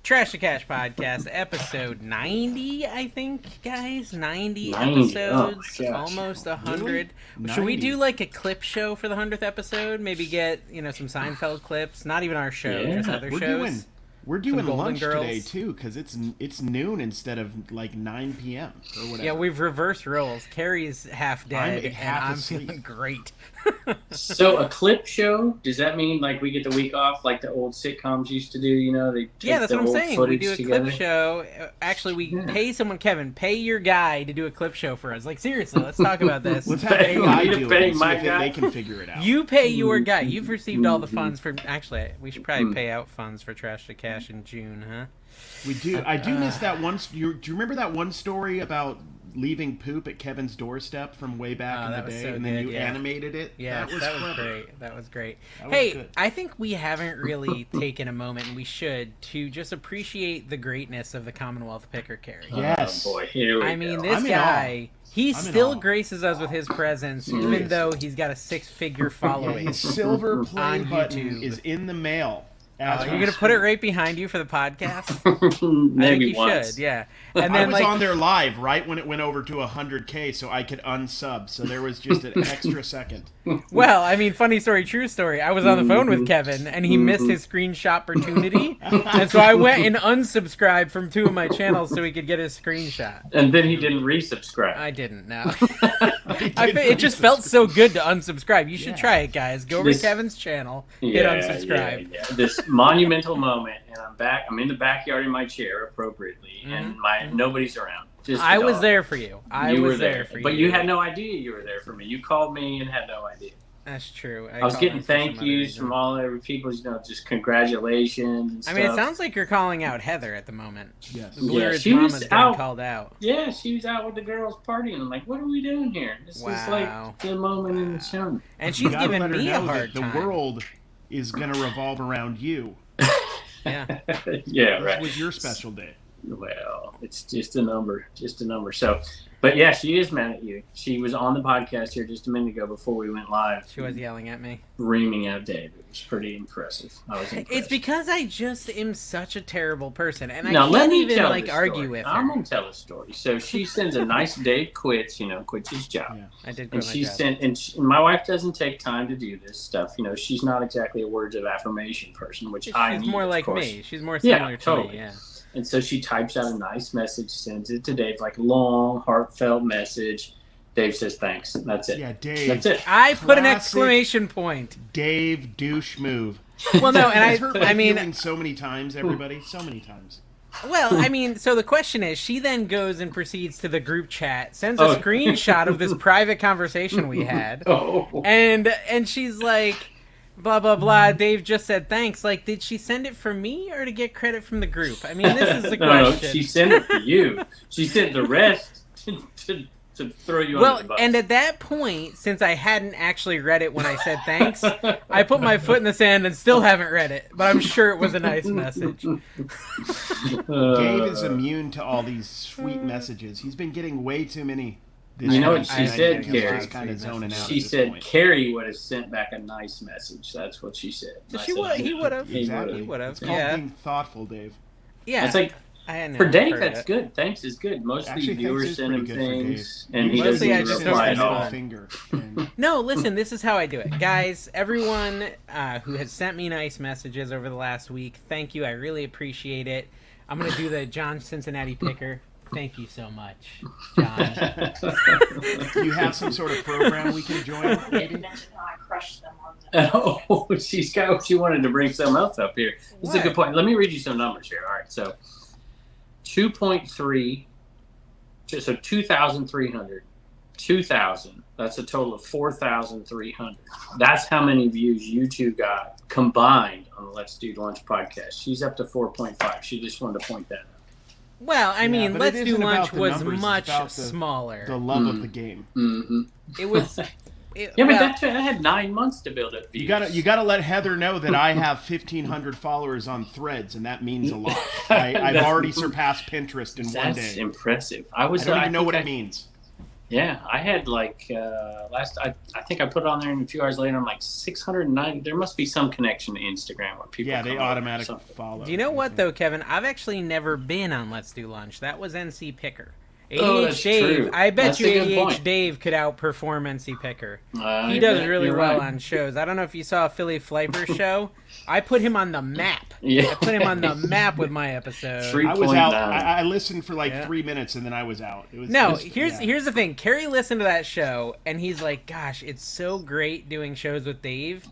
Trash to Cash podcast, episode 90, I think, guys. 90 episodes, almost 100. Really? Should we do like a clip show for the 100th episode? Maybe get, some Seinfeld clips. Not even our show, just other shows. We're doing Golden lunch Girls. today, too, because it's noon instead of, 9 p.m. or whatever. Yeah, we've reversed roles. Carrie's half dead, half and asleep. I'm feeling great. So a clip show, does that mean like we get the week off like the old sitcoms used to do, They take That's the what I'm old saying. We footage do a together? clip show. Actually, we pay someone, Kevin, pay your guy to do a clip show for us. Like, seriously, let's talk about this. Let's have Pay AI me to do pay it and see my if guy. they can figure it out. You pay your guy. You've received all the funds for... Actually, we should probably pay out funds for Trash to Cash in June, huh? We do. I do miss that one. Do you remember that one story about leaving poop at Kevin's doorstep from way back in the day, so and then good, you animated it? Yeah, that was clever. great. That was great. That was Hey, good. I think we haven't really taken a moment, and we should, to just appreciate the greatness of the Commonwealth picker carry. Yes. Oh boy, here we I mean, go. this I'm in guy, he I'm in still awe. graces us with his presence, even Serious. though he's got a 6-figure Yeah, following. his silver play On button YouTube. is in the mail. You're going to put it right behind you for the podcast? I Maybe think you once. should, yeah. And I then, was on there live right when it went over to 100K, so I could unsub. So there was just an extra second. well, I mean, funny story, true story. I was on the phone with Kevin, and he missed his screenshot opportunity, and so I went and unsubscribed from 2 of my channels so he could get his screenshot. And then he didn't resubscribe. I didn't, no. It just felt so good to unsubscribe. You should try it, guys. Go over to Kevin's channel, hit unsubscribe. Yeah. This monumental moment, and I'm back. I'm in the backyard in my chair appropriately, and nobody's around. Just I the was dog. there for you. I You was were there for you. But you had no idea you were there for me. You called me and had no idea. That's true. I was called getting him for some thank other yous reason. from all the people, just congratulations and I stuff. mean, it sounds like you're calling out Heather at the moment. Yes. The Blue Yeah, Ridge she was Mama's been out. called out. Yeah, she was out with the girls partying. I'm like, what are we doing here? This is Wow. like the moment in the show. And You she's gotta giving let her me a know hard that time. the world is going to revolve around you. Yeah. Yeah, This right. was your special day. Well, it's just a number. So, but yeah, she is mad at you. She was on the podcast here just a minute ago before we went live. She was yelling at me. Reaming at Dave. It was pretty impressive. I was impressed. It's because I just am such a terrible person, and Now, I let can't me even tell like the argue story. with her. I'm gonna tell a story. So she sends a nice Dave quits his job. Yeah. I did And quit my she job. sent, and my wife doesn't take time to do this stuff. She's not exactly a words of affirmation person, which I She's need, more of like course. me. She's more Yeah, similar to totally. me. Yeah. And so she types out a nice message, sends it to Dave, like a long, heartfelt message. Dave says thanks. That's it. Yeah, Dave. That's it. I put an Classic. exclamation point. Dave douche move. Well, no, and It's hurt my I mean, feelings so many times, everybody. So many times. well, I mean, so the question is, she then goes and proceeds to the group chat, sends a Oh. screenshot of this private conversation we had, Oh. and she's like, blah blah blah. Dave just said thanks. Like, did she send it for me or to get credit from the group? I mean, this is the No, question. she sent it for you. She sent the rest to throw you under the bus. And at that point, since I hadn't actually read it when I said thanks, I put my foot in the sand and still haven't read it. But I'm sure it was a nice message. Dave is immune to all these sweet messages. He's been getting way too many. This You know what week, she and said, I think Gary? I'm just kind of zoning out. She at this said point. Carrie would have sent back a nice message. That's what she said. I He said, would have. Exactly. He would have. It's called Yeah. being thoughtful, Dave. Yeah. That's like, I hadn't for Dave, heard that's it. good. Thanks is good. Most of Actually, the viewers thanks is send him pretty good for things, Dave. and he Usually doesn't Mostly I even just reply don't at all. respond. Finger. And No, listen, this is how I do it. Guys, everyone who has sent me nice messages over the last week, thank you. I really appreciate it. I'm going to do the John Cincinnati picker. Thank you so much, John. do you have some sort of program we can join? Didn't Maybe? mention how I crushed them on the Oh, she wanted to bring something else up here. This is a What? good point. Let me read you some numbers here. All right, so 2.3, so 2,300, 2,000. That's a total of 4,300. That's how many views you two got combined on the Let's Do Lunch podcast. She's up to 4.5. She just wanted to point that out. Well, I mean, but Let's it Do isn't about Lunch the was numbers, it's much about the smaller. The love of the game. Mm-hmm. It was... Yeah, well, but that had 9 months to build up views. You gotta let Heather know that I have 1,500 followers on Threads, and that means a lot. I've already surpassed Pinterest in one That's day. impressive. I don't even know what think it means. Yeah, I had like I think I put it on there, and a few hours later, I'm like 690. There must be some connection to Instagram where people. Yeah, they come over or automatically something. follow. Do you know what though, Kevin? I've actually never been on Let's Do Lunch. That was NC Picker. Oh, ADH that's Dave, true. I bet That's you a good ADH point. Dave could outperform NC Picker. He I does bet really you're well right. on shows. I don't know if you saw a Philly Flavor show. I put him on the map. Yeah. I put him on the map with my episode. I was out. 3.9. I listened for like Yeah. 3 minutes and then I was out. It was No, just- here's yeah. here's the thing. Kerry listened to that show and he's like, "Gosh, it's so great doing shows with Dave,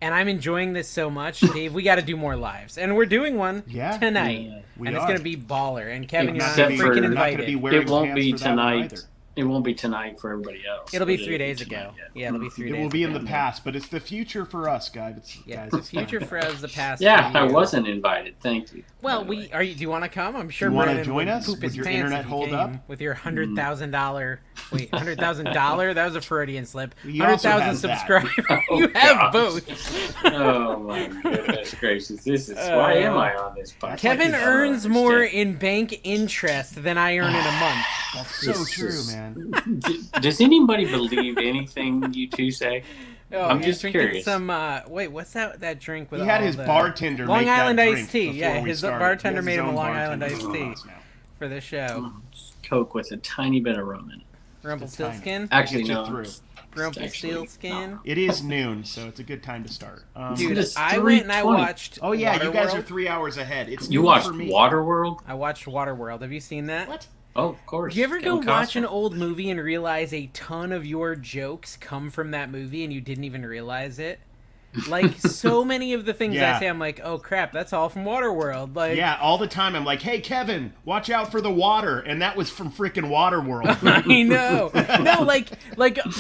and I'm enjoying this so much, Dave. We got to do more lives, and we're doing one Yeah. tonight, Yeah, we and it's are. gonna be baller. And Kevin, you're Except not for- freaking we're not gonna invited. be wearing It won't pants be for that one tonight. either. It won't be tonight for everybody else. It'll be but 3 days tonight, ago. yeah. Yeah, it'll be 3 It days. will be in ago. the past, but it's the future for us, guys. Yeah, Guys, the it's fine. future for us, the past. Yeah, for I you. wasn't invited. Thank you. Well, by the way. do you want to come? I'm sure. You wanna Brandon join would us? Poop Would his your pants internet if he hold came up? with your $100,000? Wait, $100,000? That was a Freudian slip. You also 100,000 have that. subscribers. Oh, You have gosh. both. Oh my goodness gracious! This is why am I on this podcast? Kevin I don't earns more understand. in bank interest than I earn in a month. That's so This true, is- man. Does anybody believe anything you two say? Oh, I'm he's just drinking curious. Some wait, what's that drink with He had all his the bartender Long make that Island drink iced tea. before Yeah, we his started. bartender He has made his him a own Long Island bartender iced tea sauce now. for the show. Coke with a tiny bit of rum in it. Rumpelstiltskin. Actually, Get you no. through. Rumpelstiltskin. It is noon, so it's a good time to start. Dude, It's I went and I 3:20. watched. Oh yeah, you guys are Waterworld. 3 hours ahead. It's You noon watched for me. Waterworld? I watched Waterworld. Have you seen that? What? Oh, of course. Do you ever go Kevin watch an Costner. old movie and realize a ton of your jokes come from that movie and you didn't even realize it? Like, so many of the things Yeah. I say, I'm like, oh crap, that's all from Waterworld. Like, Yeah, all the time I'm like, hey Kevin, watch out for the water, and that was from freaking Waterworld. I know. No, like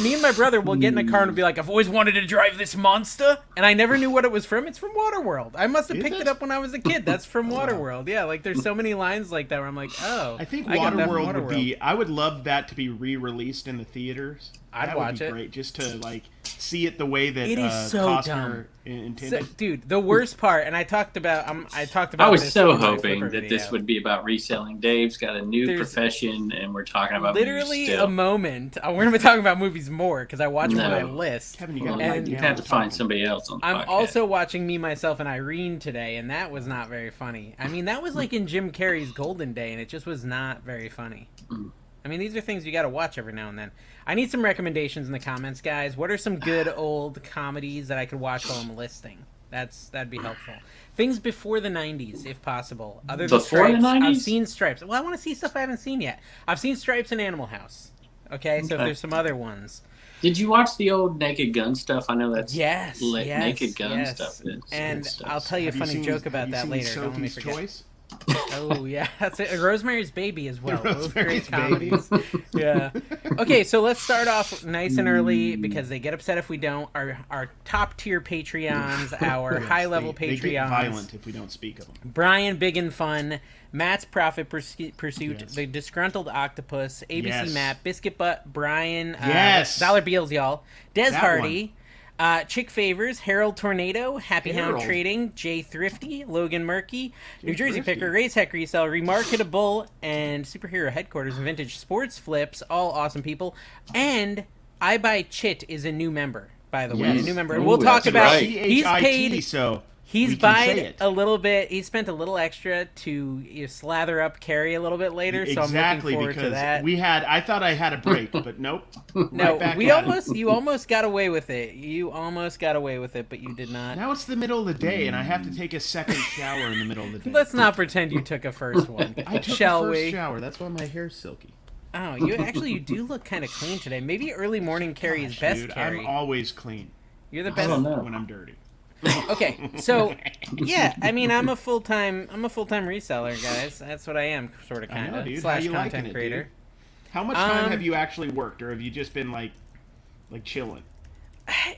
me and my brother will get in a car and be like, I've always wanted to drive this monster, and I never knew what it was from. It's from Waterworld. I must have Is picked it? it up when I was a kid. That's from Waterworld. Yeah, like there's so many lines like that where I'm like, oh. I think got that from Waterworld would be. I would love that to be re-released in the theaters. I'd that watch would be it. Great, just to like see it the way that It is so Costner dumb. intended. So, dude, the worst part, and I talked about I was this so in my hoping Flipper that this video. would be about reselling. Dave's got a new There's profession, and we're talking about literally movies still. a moment. We're gonna be talking about movies more because I watch them on my No. list. Kevin, you Well, got And you have to find somebody else on the I'm podcast. also watching Me, Myself, and Irene today, and that was not very funny. I mean, that was like in Jim Carrey's Golden Day, and it just was not very funny. Mm. I mean, these are things you got to watch every now and then. I need some recommendations in the comments, guys. What are some good old comedies that I could watch while I'm listing? That'd be helpful. Things before the 90s, if possible. Other than Before the Stripes, I've 90s? seen Stripes. Well, I want to see stuff I haven't seen yet. I've seen Stripes and Animal House. Okay, so if Okay. there's some other ones. Did you watch the old Naked Gun stuff? I know that's Yes, yes, Naked Gun yes. stuff. Is And good stuff. I'll tell you a Have funny seen- joke about have you that seen later. Don't let me Sophie's forget. Choice? Oh yeah, that's it. Rosemary's Baby as well. Both Rosemary's great comedies. Yeah. Okay, so let's start off nice and early because they get upset if we don't. Our top tier Patreons, our Yes, high level they get Patreons. violent if we don't speak of them. Brian Big and Fun, Matt's Profit Pursuit, Yes. The Disgruntled Octopus, ABC Yes. Matt, Biscuit Butt, Brian, Yes. Dollar Bills, y'all, Des That Hardy, Chick Favors, Harold Tornado, Happy Hound Harold. Trading, Jay Thrifty, Logan Murky, New Jay Jersey Thrifty. Picker, Race Heck Resell, Remarkable, and Superhero Headquarters, Vintage Sports Flips, all awesome people. And I Buy Chit is a new member, by the way, Yes. a new member. And Ooh, we'll talk that's about, right. he's paid... CHIT, so He's we can say buying it. a little bit. He spent a little extra to slather up Carrie a little bit later, so I'm Exactly, looking forward because to that. I thought I had a break, but nope. No, Right back we at it. you almost got away with it. You almost got away with it, but you did not. Now it's the middle of the day, and I have to take a second shower in the middle of the day. Let's not pretend you took a first one, I took shall the first we? shower. That's why my hair's silky. Oh, you do look kind of clean today. Maybe early morning Carrie is Gosh, best dude, Carrie. I'm always clean You're the I best. don't know. when I'm dirty. Okay, so yeah, I mean, I'm a full time reseller, guys. That's what I am, sort of, I kind know, of dude. How slash you liking content it, creator. dude? How much time have Um, you actually worked, or have you just been like chilling?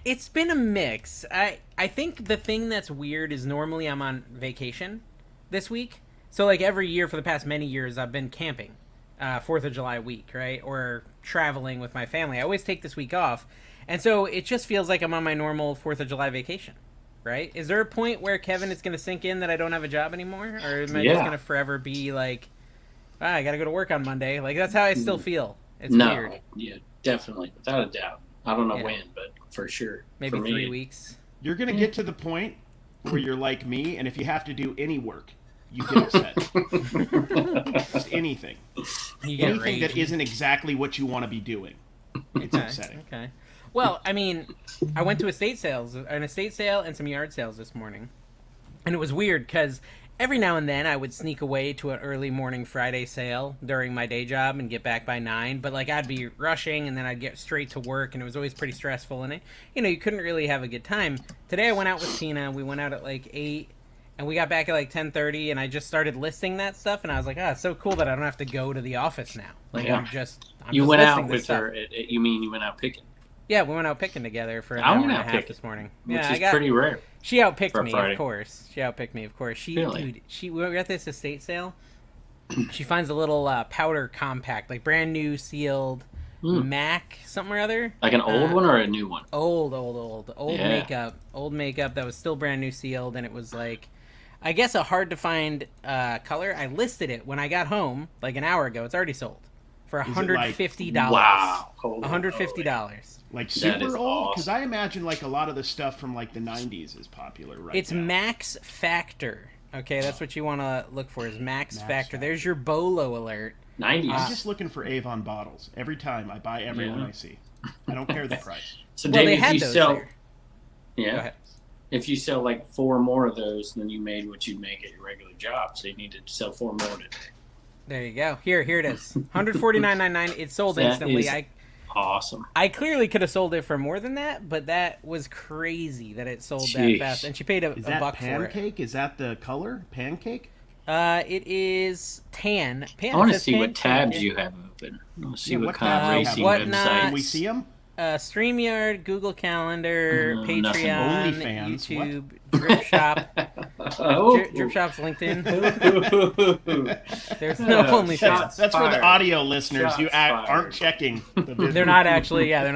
It's been a mix. I think the thing that's weird is normally I'm on vacation this week. So like every year for the past many years I've been camping. 4th of July week, right? Or traveling with my family. I always take this week off. And so it just feels like I'm on my normal 4th of July vacation. Right? Is there a point where, Kevin, it's going to sink in that I don't have a job anymore? Or am I just Yeah. going to forever be like, I got to go to work on Monday? Like, that's how I still feel. It's no, weird. yeah, Definitely, without a doubt. I don't know Yeah. when, but for sure. Maybe for me, 3 weeks. You're going to get to the point where you're like me, and if you have to do any work, you get upset. Just anything. You get Anything that ragey. isn't exactly what you want to be doing. It's upsetting. Okay. Well, I mean, I went to an estate sale and some yard sales this morning. And it was weird because every now and then I would sneak away to an early morning Friday sale during my day job and get back by 9. But, like, I'd be rushing and then I'd get straight to work, and it was always pretty stressful. And, you couldn't really have a good time. Today I went out with Tina. We went out at, like, 8. And we got back at like 10:30, and I just started listing that stuff, and I was like, it's so cool that I don't have to go to the office now. Like, Yeah. I'm just you just went listing out this with stuff. her. You mean you went out picking? Yeah, we went out picking together for an I hour went and a out half picking, this morning. which Yeah, is pretty rare. She outpicked for a me, Friday. of course. Really? We were at this estate sale. She finds a little powder compact, like brand new sealed Mac something or other. Like an old one or a new one? Old Yeah. makeup that was still brand new sealed, and it was like, I guess, a hard to find color. I listed it when I got home like an hour ago. It's already sold for $150. Wow. Hold on. $150. Like That super is old? Because awesome. I imagine like a lot of the stuff from like the 90s is popular right It's now. Max Factor. Okay, that's what you want to look for, is Max Factor. Factor. There's your Bolo alert. 90s. I'm just looking for Avon bottles. Every time I buy every one Yeah. I see. I don't care the price. So, Well, they Dave, if had you those sell, there. yeah, Go ahead. if you sell like 4 more of those, then you made what you'd make at your regular job. So you need to sell 4 more today. There you go. Here it is. $149.99. It sold That instantly. is awesome. I clearly could have sold it for more than that, but that was crazy that it sold that Jeez. fast. And she paid a Is that buck for it. pancake? Is that the color? Pancake? It is tan. I want It to says see what pancake, tabs yeah. you have open. I want to see Yeah, what what kind of tabs racing you have open? website. Whatnot. Can we see them? StreamYard, Google Calendar, Nothing. Patreon, OnlyFans, YouTube, Drip Shop. Oh. Drip Shop's LinkedIn. There's There's no OnlyFans. Shots That's for the fired. audio listeners. Shots You fired. aren't checking the video. They're not actually checking.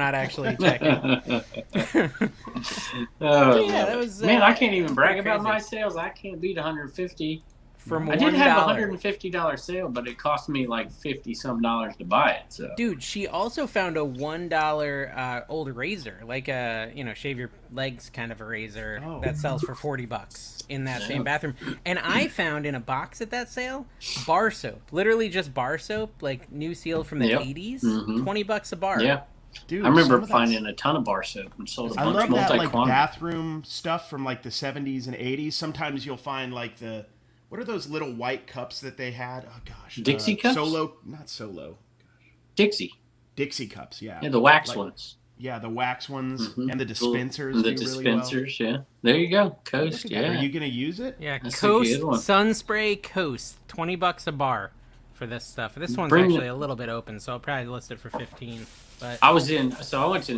Oh, Yeah, that was, man, I can't that even was brag pretty about my crazy. sales. I can't beat 150. From I did have a $1. $150 sale, but it cost me like $50-some to buy it. So Dude, she also found a $1 old razor, like a shave your legs kind of a razor Oh. that sells for $40 in that Yeah. same bathroom. And I found in a box at that sale bar soap, literally just bar soap, like new sealed from the Yep. 80s, Mhm. $20 a bar. yeah, Dude, I remember some of finding a ton of bar soap and sold a I bunch love that like multi-quantity. bathroom stuff from like the 70s and 80s. Sometimes you'll find like what are those little white cups that they had? Oh gosh, Dixie cups? Not Solo, Dixie, Dixie cups. Yeah, yeah, the wax Like- ones. yeah, the wax ones Mhm. and the dispensers. And the do really well. dispensers, yeah. There you go, Look Coast, at that. Are yeah. you gonna use it? Yeah, That's a Coast good one. Sunspray Coast, $20 a bar for this stuff. This one's Bring actually it. a little bit open, so I'll probably list it for 15. But I went to an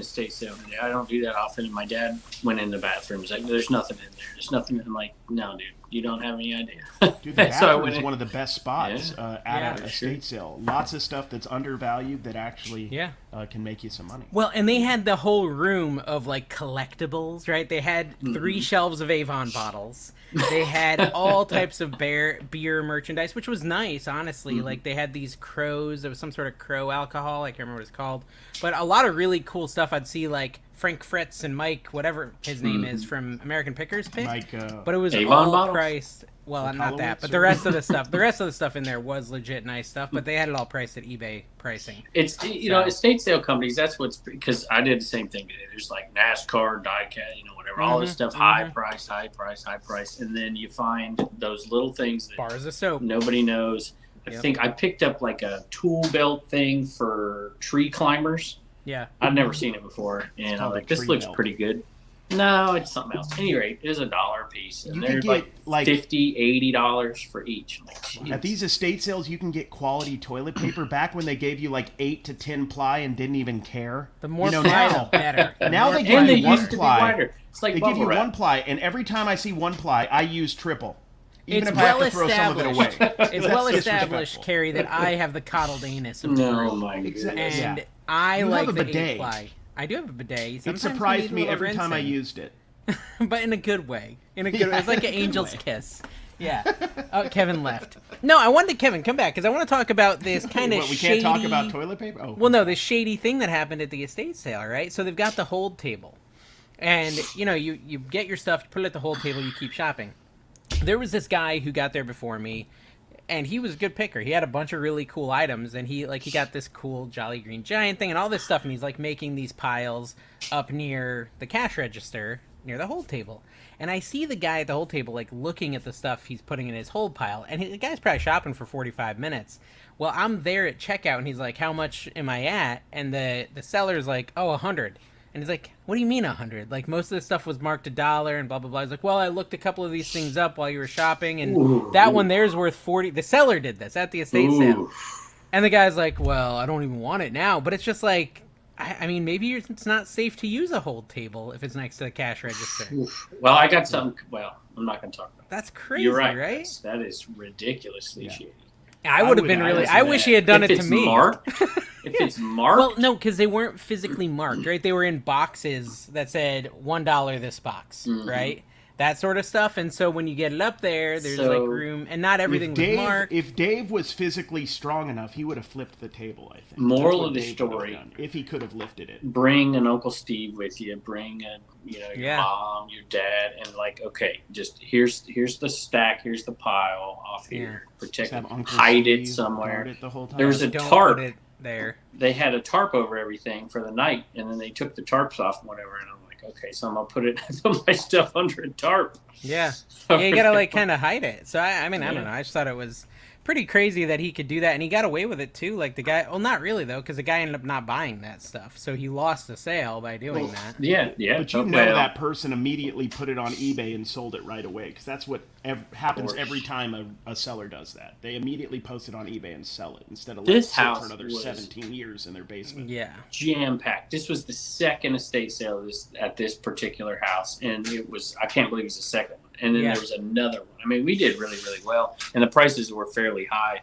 estate sale today. I don't do that often. And my dad went in the bathroom. He's like, "There's nothing in there. There's nothing." I'm like, "No, dude, you don't have any idea." Dude, the So I bathroom went is in- one of the best spots at Yeah, an for estate sale. Lots of stuff that's undervalued that actually yeah. can make you some money. Well, and they had the whole room of like collectibles, right? They had 3 shelves of Avon bottles. They had all types of beer merchandise, which was nice, honestly. Like they had these crows. There was some sort of crow alcohol. I can't remember what it's called. But a lot of really cool stuff. I'd see like Frank Fritz and Mike, whatever his name is, from American Pickers pick. Like, But it was Avon all bottles? priced. Well, Like not that, Halowitz but the or- rest of the stuff in there was legit nice stuff. But they had it all priced at eBay pricing. It's estate sale companies. That's what's because I did the same thing today. There's like NASCAR, diecast, whatever, all this stuff, high price, and then you find those little things that Bars of soap. nobody knows. I Yep. think I picked up like a tool belt thing for tree climbers. Yeah. I'd never seen it before, and I'm called like, a this tree looks belt. pretty good. No, it's something else. At any rate, it is $1 a piece, and You they're could get, like like- $50, $80 for each. I'm like, jeez. At these estate sales, you can get quality toilet paper. Back when they gave you like 8 to 10 ply and didn't even care. The more you know, ply, now, the better. The now more they ply, give and the they you better. one used to be ply. wider. It's like They bubble give you wrap. one ply, and every time I see one ply, I use triple. Even It's if I have well to throw some of it away. established. It's That's well established, disrespectful. Carrie, that I have the coddled anus of the No, group. my goodness. Exactly. And Yeah. I You like have a the bidet. 8-ply. I do have a bidet. It Sometimes surprised you need me a little every time I rinsing. used it. But in a good way. It's like an in a good angel's way. kiss. Yeah. Oh, Kevin left. No, I wanted Kevin come back because I want to talk about this kind of We shady... can't talk about toilet paper? Oh. Well, no, this shady thing that happened at the estate sale, right? So they've got the hold table. And, you know, you get your stuff, you put it at the hold table, you keep shopping. There was this guy who got there before me, and he was a good picker. He had a bunch of really cool items, and he got this cool Jolly Green Giant thing and all this stuff, and he's, like, making these piles up near the cash register, near the hold table. And I see the guy at the hold table, like, looking at the stuff he's putting in his hold pile. And the guy's probably shopping for 45 minutes. Well, I'm there at checkout, and he's like, how much am I at? And the seller's like, oh, 100. And he's like, what do you mean 100? Like, most of the stuff was marked $1 and blah, blah, blah. He's like, well, I looked a couple of these things up while you were shopping, and that one there's worth 40. The seller did this at the estate sale. And the guy's like, well, I don't even want it now. But it's just like... I mean, maybe it's not safe to use a hold table if it's next to the cash register. Well, I got something. Well, I'm not going to talk about it. That's crazy, You're right? right? That is ridiculously shady. I would have been really... I wish he had done it to me. If it's marked... Well, no, because they weren't physically marked, right? They were in boxes that said $1 this box, right? That sort of stuff. And so when you get it up there, there's like room, and not everything was marked. If Dave was physically strong enough, he would have flipped the table, I think. Moral of the story, if he could have lifted it. Bring an Uncle Steve with you. Bring your mom, your dad, and like, okay, just here's the stack, here's the pile off here. Protect it, hide it somewhere. It the whole time. There was a Don't tarp put it there. They had a tarp over everything for the night, and then they took the tarps off and whatever, and I'm like, okay, so I'm gonna put my stuff under a tarp. Yeah, you gotta like kind of hide it. So I mean, I don't know. I just thought it was pretty crazy that he could do that, and he got away with it too. Like the guy, well, not really though, because the guy ended up not buying that stuff, so he lost the sale by doing that. Yeah. But you know that person immediately put it on eBay and sold it right away, because that's what happens every time a seller does that. They immediately post it on eBay and sell it instead of letting it sit for another 17 years in their basement. Yeah, jam packed. This was the second estate sale at this particular house, and I can't believe it was the second one. And then there was another one. I mean, we did really, really well, and the prices were fairly high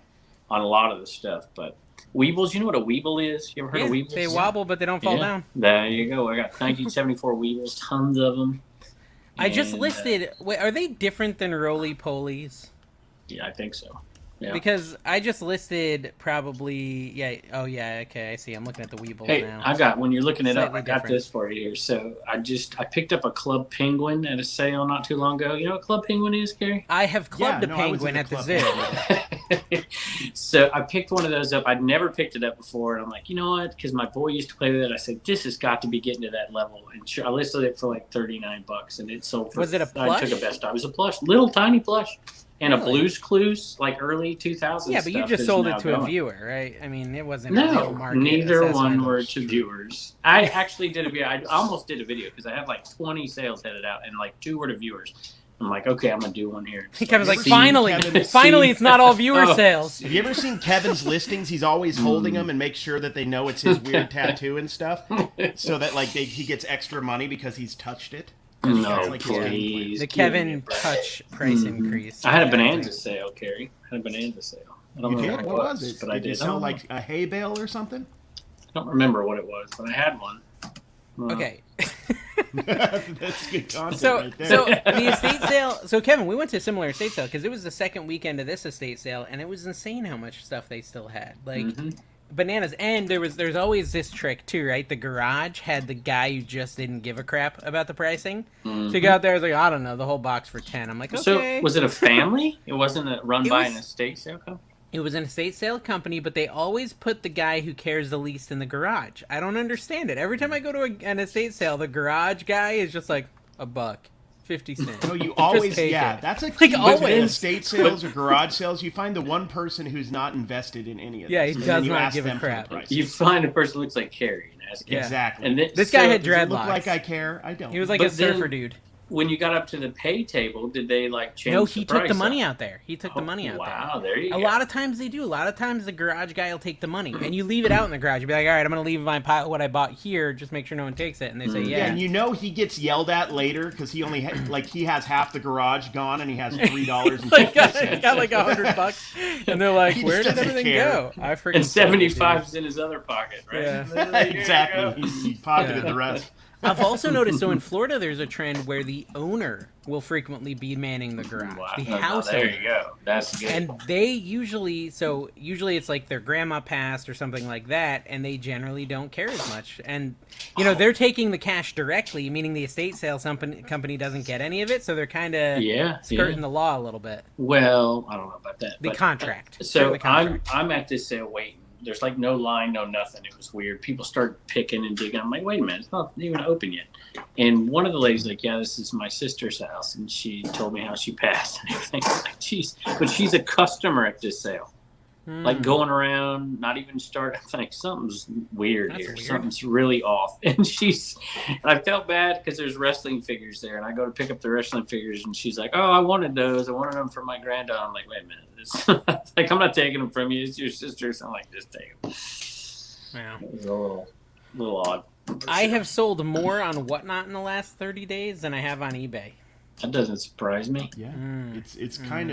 on a lot of the stuff. But Weebles, you know what a Weeble is? You ever heard of Weebles? They wobble, but they don't fall down. There you go. I got 1974 Weebles, tons of them. I just listed. Wait, are they different than roly-polies? Yeah, I think so. Yeah. Because I just listed probably, okay, I see. I'm looking at the Weeble now. Hey, when you're looking it up, I got different. this for you here. So I picked up a Club Penguin at a sale not too long ago. You know what Club Penguin is, Gary? I have clubbed a penguin at the zoo. So I picked one of those up. I'd never picked it up before, and I'm like, you know what? Because my boy used to play with it. I said, this has got to be getting to that level. And sure, I listed it for like $39, and it sold for. Was it a plush? I took a best buy. It was a plush, little tiny plush. And a Blue's Clues, like early 2000s. Yeah, but you just sold it to a viewer, right? I mean, it wasn't a real market. Neither one were to viewers. I actually did a video. I almost did a video because I had like 20 sales headed out, and like 2 were to viewers. I'm like, okay, I'm gonna do one here. Kevin's like, finally, it's not all viewer sales. Have you ever seen Kevin's listings? He's always holding them and makes sure that they know it's his weird tattoo and stuff, so that like he gets extra money because he's touched it. No, please. The Kevin touch price increase. I had a bonanza sale, Carrie. I had a bonanza sale. I don't know what was it? But did I did. You sell like a hay bale or something? I don't remember what it was, but I had one. Okay. That's good content right there. So the estate sale. So Kevin, we went to a similar estate sale because it was the second weekend of this estate sale, and it was insane how much stuff they still had. Like. Bananas. And there's always this trick too, right? The garage had the guy who just didn't give a crap about the pricing. So you go out there, was like, I don't know, the whole box for 10. I'm like, okay. So was it a family? It wasn't run by an estate sale company? It was an estate sale company, but they always put the guy who cares the least in the garage. I don't understand it. Every time I go to an estate sale, the garage guy is just like $1. 50 cents. No, you always, that's a key. Like always. In estate sales or garage sales, you find the one person who's not invested in any of this. Yeah, he does not give a crap. You find a person who looks like Carrie and ask him. Exactly. And this guy had dreadlocks. Look like I care? I don't. He was like a surfer dude. When you got up to the pay table, did they like change? No, he took the money out there. He took the money out there. Wow, there you go. A lot of times they do. A lot of times the garage guy will take the money, and you leave it out in the garage. You'll be like, all right, I'm going to leave my pile, what I bought here, just make sure no one takes it. And they say, yeah. And you know he gets yelled at later because he only he has half the garage gone and he has $3.50. Like got like $100, and they're like, where did everything go? I forget. And 75's in his other pocket, right? Yeah. Exactly. He pocketed the rest. I've also noticed, so in Florida, there's a trend where the owner will frequently be manning the garage. Wow. The Now, house there owner. you go. That's good. And they usually it's like their grandma passed or something like that, and they generally don't care as much. And, they're taking the cash directly, meaning the estate sales company doesn't get any of it, so they're kind of skirting the law a little bit. Well, I don't know about that. The contract. So I'm at this sale waiting. There's like no line, no nothing. It was weird. People start picking and digging. I'm like, wait a minute, it's not even open yet. And one of the ladies like, yeah, this is my sister's house, and she told me how she passed and everything. I'm like, geez, but she's a customer at this sale. Like going around, not even starting. I'm like, something's weird here. Weird. Something's really off. And I felt bad because there's wrestling figures there, and I go to pick up the wrestling figures, and she's like, oh, I wanted those. I wanted them for my granddaughter. I'm like, wait a minute. Like, I'm not taking them from you. It's your sister's. I'm like, just take them. Yeah. It was a little odd. I have sold more on Whatnot in the last 30 days than I have on eBay. That doesn't surprise me. Yeah, it's kind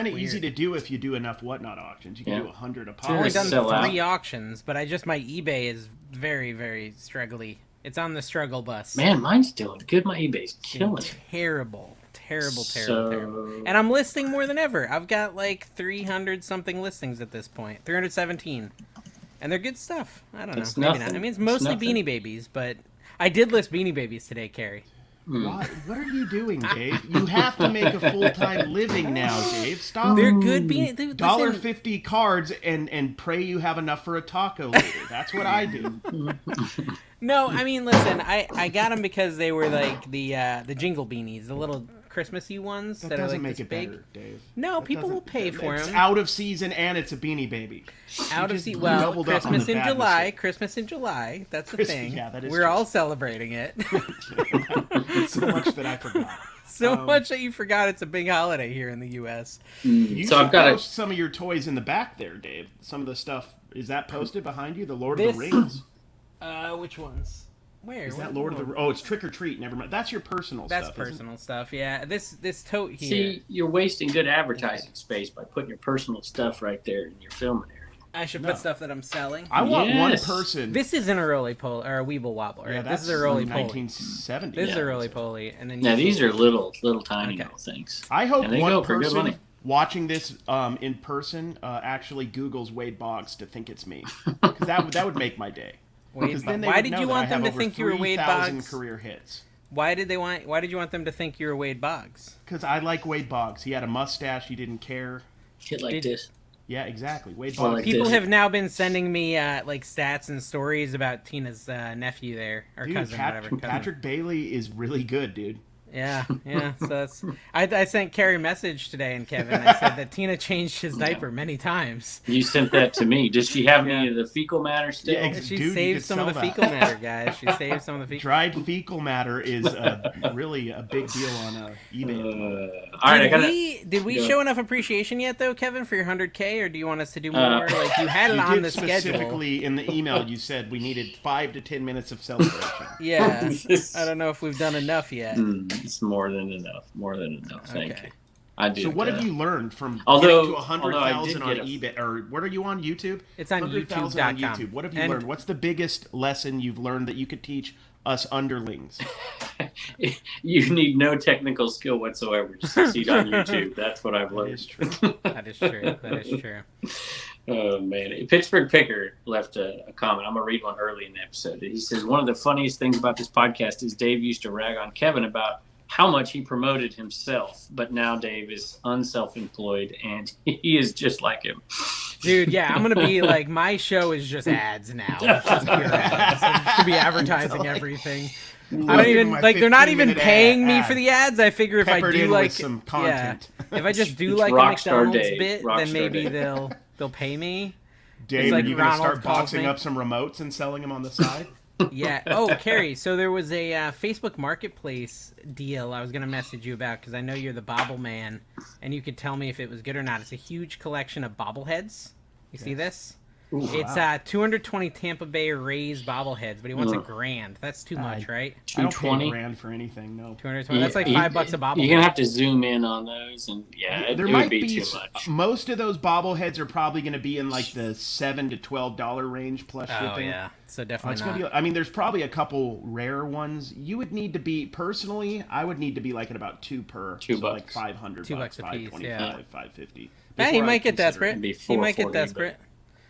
of easy to do if you do enough Whatnot auctions. You can do 100 a pop. I've only done Sell 3 auctions, but my eBay is very, very struggly. It's on the struggle bus. Man, mine's doing good. My eBay's killing it. Terrible. And I'm listing more than ever. I've got like 300 something listings at this point. 317. And they're good stuff. I don't know. Maybe not. I mean, it's mostly Beanie Babies, but I did list Beanie Babies today, Carrie. Why? What are you doing, Dave? You have to make a full-time living now, Dave. Stop. They're good Beanie. $1.50 cards and pray you have enough for a taco later. That's what I do. No, I mean, listen, I got them because they were like the jingle beanies, the little Christmassy ones that are like make this it big. better, Dave. No, people will pay for It's them. out of season and it's a Beanie Baby. Out of season. Well, Christmas in July. Christmas in July. That's the thing. Yeah, that is We're true. all celebrating it. It's so much that I forgot. So much that you forgot it's a big holiday here in the U.S. You should post some of your toys in the back there, Dave. Some of the stuff. Is that posted behind you? The Lord of the Rings? Which ones? Where? Is that Lord of the... Oh, it's Trick or Treat. Never mind. That's your personal stuff. That's personal stuff, yeah. This tote here... See, you're wasting good advertising space by putting your personal stuff right there in your filming area. I should put stuff that I'm selling. I want one person... This isn't a roly-poly, or a Weeble Wobble, right? Yeah, this is a roly-poly. 1970. This is a roly-poly. And then these are little tiny little things. I hope one person watching this in person actually Googles Wade Boggs to think it's me. Because that would make my day. Why did you want them to think you were Wade Boggs? Career hits. Why did you want them to think you were Wade Boggs? Because I like Wade Boggs. He had a mustache. He didn't care. Kid like this. Yeah, exactly. Wade Boggs. People have now been sending me like stats and stories about Tina's nephew there, or cousin, whatever. Patrick Bailey is really good, dude. Yeah. So that's. I sent Carrie a message today, and Kevin. I said that Tina changed his diaper many times. You sent that to me. Does she have any of the fecal matter still? Yeah, she saved some of the fecal matter, guys. She saved some of the fecal. Dried fecal matter is really a big deal on eBay. All right, did we show enough appreciation yet, though, Kevin, for your 100K, or do you want us to do more? Like you had it on the schedule. Specifically in the email, you said we needed 5 to 10 minutes of celebration. Yeah, I don't know if we've done enough yet. It's more than enough. Thank you. I do. So what have you learned from getting to 100,000 on eBay? Or what are you on YouTube? It's on YouTube.com. On YouTube. What have you learned? What's the biggest lesson you've learned that you could teach us underlings? You need no technical skill whatsoever to succeed on YouTube. That's what I've learned. That is true. Oh, man. Pittsburgh Picker left a comment. I'm going to read one early in the episode. He says, one of the funniest things about this podcast is Dave used to rag on Kevin about how much he promoted himself, but now Dave is unself-employed, and he is just like him. Dude, yeah, I'm going to be like, my show is just ads now. It's just pure ads. I'm just going to be advertising everything. I don't even, like, they're not even paying me for the ads. I figure if I do, like, some content. If I just do, like, a McDonald's bit, then maybe they'll pay me. Dave, are you going to start boxing up some remotes and selling them on the side? Yeah. Oh, Carrie, so there was a Facebook Marketplace deal I was going to message you about because I know you're the bobble man, and you could tell me if it was good or not. It's a huge collection of bobbleheads. You see this? Ooh, It's 220 Tampa Bay Rays bobbleheads, but he wants $1,000. That's too much, right? I don't pay $220 $1,000 for anything. No. 220. That's like $5 a bobblehead. You're gonna have to zoom in on those, and it would be too much. Most of those bobbleheads are probably going to be in like the $7 to $12 range plus shipping. Oh yeah, so definitely not. Gonna be, I mean, there's probably a couple rare ones. You would need to be personally. I would need to be like at about $2 per. $2, so like $500, $2 a piece, $525, yeah. $550. Yeah, he might get desperate. He might get desperate.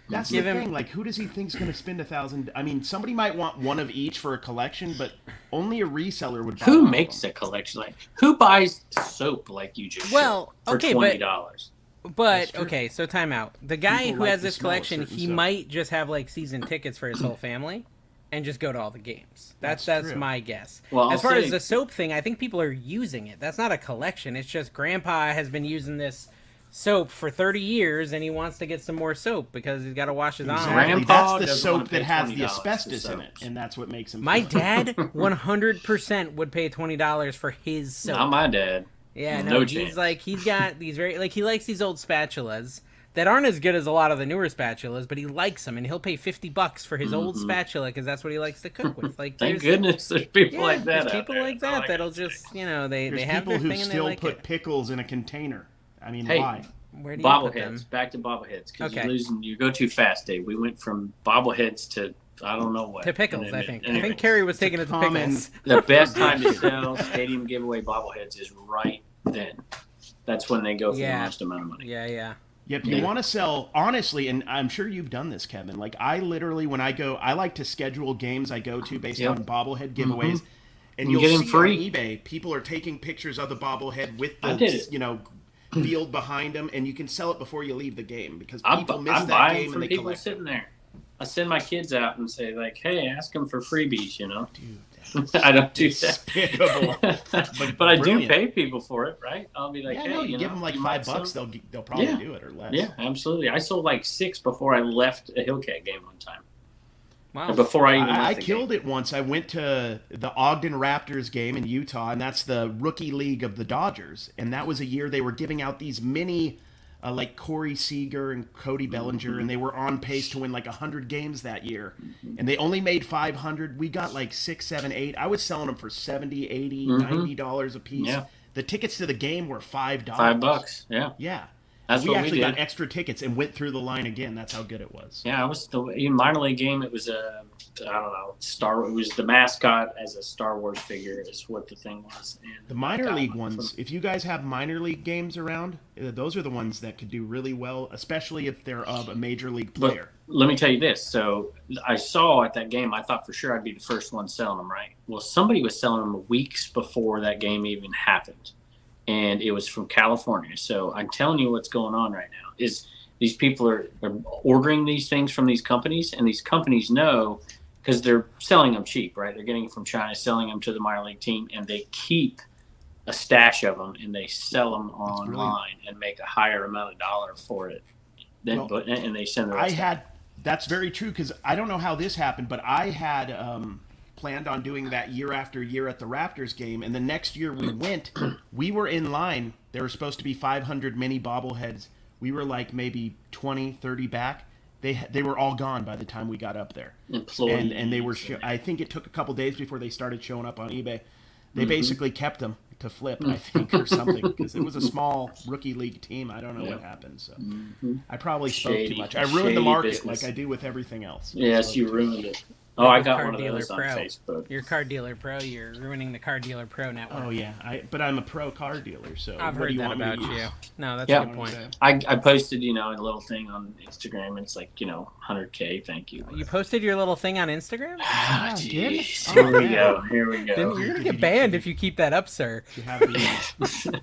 That's the thing. Like, who does he think's going to spend $1,000? I mean, somebody might want one of each for a collection, but only a reseller would buy. Who makes a collection? Like, who buys soap like you just for $20? But okay, so time out. The guy who has this collection, he might just have like season tickets for his whole family, and just go to all the games. That's my guess. Well, as far as the soap thing, I think people are using it. That's not a collection. It's just Grandpa has been using this soap for 30 years, and he wants to get some more soap because he's got to wash his arms. That's the soap that has the asbestos in it, and that's what makes him. My dad 100% would pay $20 for his soap. Not my dad. Yeah, no, he's got these he likes these old spatulas that aren't as good as a lot of the newer spatulas, but he likes them, and he'll pay $50 for his old spatula because that's what he likes to cook with. Like, thank goodness there's people like that. There's people like that that'll just, they have their thing and they like it. People who still put pickles in a container. I mean, why? Where do you put them? Bobbleheads. Back to bobbleheads. Because you go too fast, Dave. We went from bobbleheads to I don't know what. To pickles, I think. I think Carrie was taking it to pickles. The best time to sell stadium giveaway bobbleheads is right then. That's when they go for the most amount of money. Yeah. Yep, you want to sell, honestly, and I'm sure you've done this, Kevin. Like, I literally, when I go, I like to schedule games I go to based on bobblehead giveaways. And you'll see free on eBay, people are taking pictures of the bobblehead with the, field behind them, and you can sell it before you leave the game because people miss that game and they people collect sitting there. I send my kids out and say, like, hey, ask them for freebies, Dude, I don't do that. But I do pay people for it, right? I'll be like, hey, you give them like $5, they'll probably do it or less. Yeah, absolutely. I sold like 6 before I left a Hillcat game one time. Wow. Before I even I killed it once. I went to the Ogden Raptors game in Utah, and that's the rookie league of the Dodgers. And that was a year they were giving out these mini, like Corey Seager and Cody Bellinger, and they were on pace to win like 100 games that year. And they only made 500. We got like 6, 7, 8. I was selling them for $70, $80, $90 a piece. Yeah. The tickets to the game were $5. $5, yeah. Yeah. That's we what actually we did. got extra tickets and went through the line again. That's how good it was. Yeah, I was in minor league game. It was I don't know, It was the mascot as a Star Wars figure is what the thing was. And the minor league ones, if you guys have minor league games around, those are the ones that could do really well, especially if they're of a major league player. But let me tell you this. So I saw at that game, I thought for sure I'd be the first one selling them, right? Well, somebody was selling them weeks before that game even happened. And it was from California. So I'm telling you what's going on right now is these people are ordering these things from these companies, and these companies know because they're selling them cheap, right? They're getting it from China, selling them to the minor league team, and they keep a stash of them, and they sell them online and make a higher amount of dollar for it. And they send the rest That's very true because I don't know how this happened, but I had planned on doing that year after year at the Raptors game, and the next year we went, we were in line. There were supposed to be 500 mini bobbleheads. We were like maybe 20, 30 back. They were all gone by the time we got up there. And they were I think it took a couple days before they started showing up on eBay. They basically kept them to flip, I think, or something, because it was a small rookie league team. I don't know what happened. So I probably spoke too much. I ruined the market like I do with everything else. Yes, you ruined it. Oh, I got one of those on Facebook. You're Car Dealer Pro. You're ruining the Car Dealer Pro network. Oh, yeah. But I'm a pro car dealer, so I've heard that about you. No, that's a good point. I posted, a little thing on Instagram. It's like, 100K. Thank you. You posted your little thing on Instagram? Jeez. Here we go. You're going to get banned if you keep that up, sir. You have the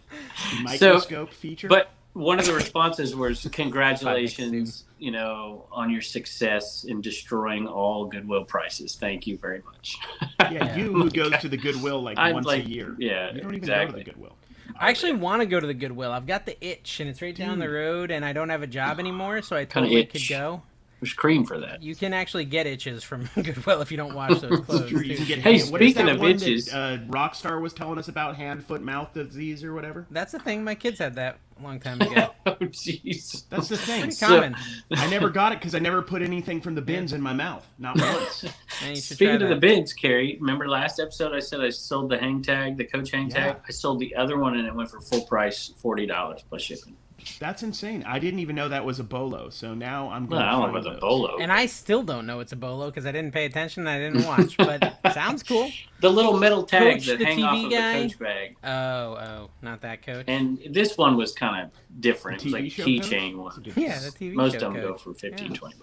microscope feature? But one of the responses was, congratulations, on your success in destroying all Goodwill prices. Thank you very much. Yeah, you who goes to the Goodwill once a year. Yeah, you don't even go to the Goodwill. I actually want to go to the Goodwill. I've got the itch, and it's right down the road, and I don't have a job anymore, so I totally could go. There's cream for that. You can actually get itches from Goodwill if you don't wash those clothes. Hey, speaking of itches, Rockstar was telling us about hand, foot, mouth disease or whatever. That's the thing. My kids had that long time ago. Oh, jeez. That's the thing. Pretty common. I never got it because I never put anything from the bins in my mouth. Not once. Man, you should Speaking try of the that. bins, Carrie, remember last episode I said I sold the hang tag, the coach hang tag? I sold the other one and it went for full price, $40 plus shipping. That's insane. I didn't even know that was a bolo, so now I'm going Well, I to don't find know about those. the bolo. And I still don't know it's a bolo because I didn't pay attention and I didn't watch, but sounds cool. The little metal tags Coach, that the hang TV off of guy? the coach bag. Oh, not that coach. And this one was kind of different. The It was TV like show keychain coach? one. Yeah, the TV Most show of them go coach. for $15, Yeah. $20.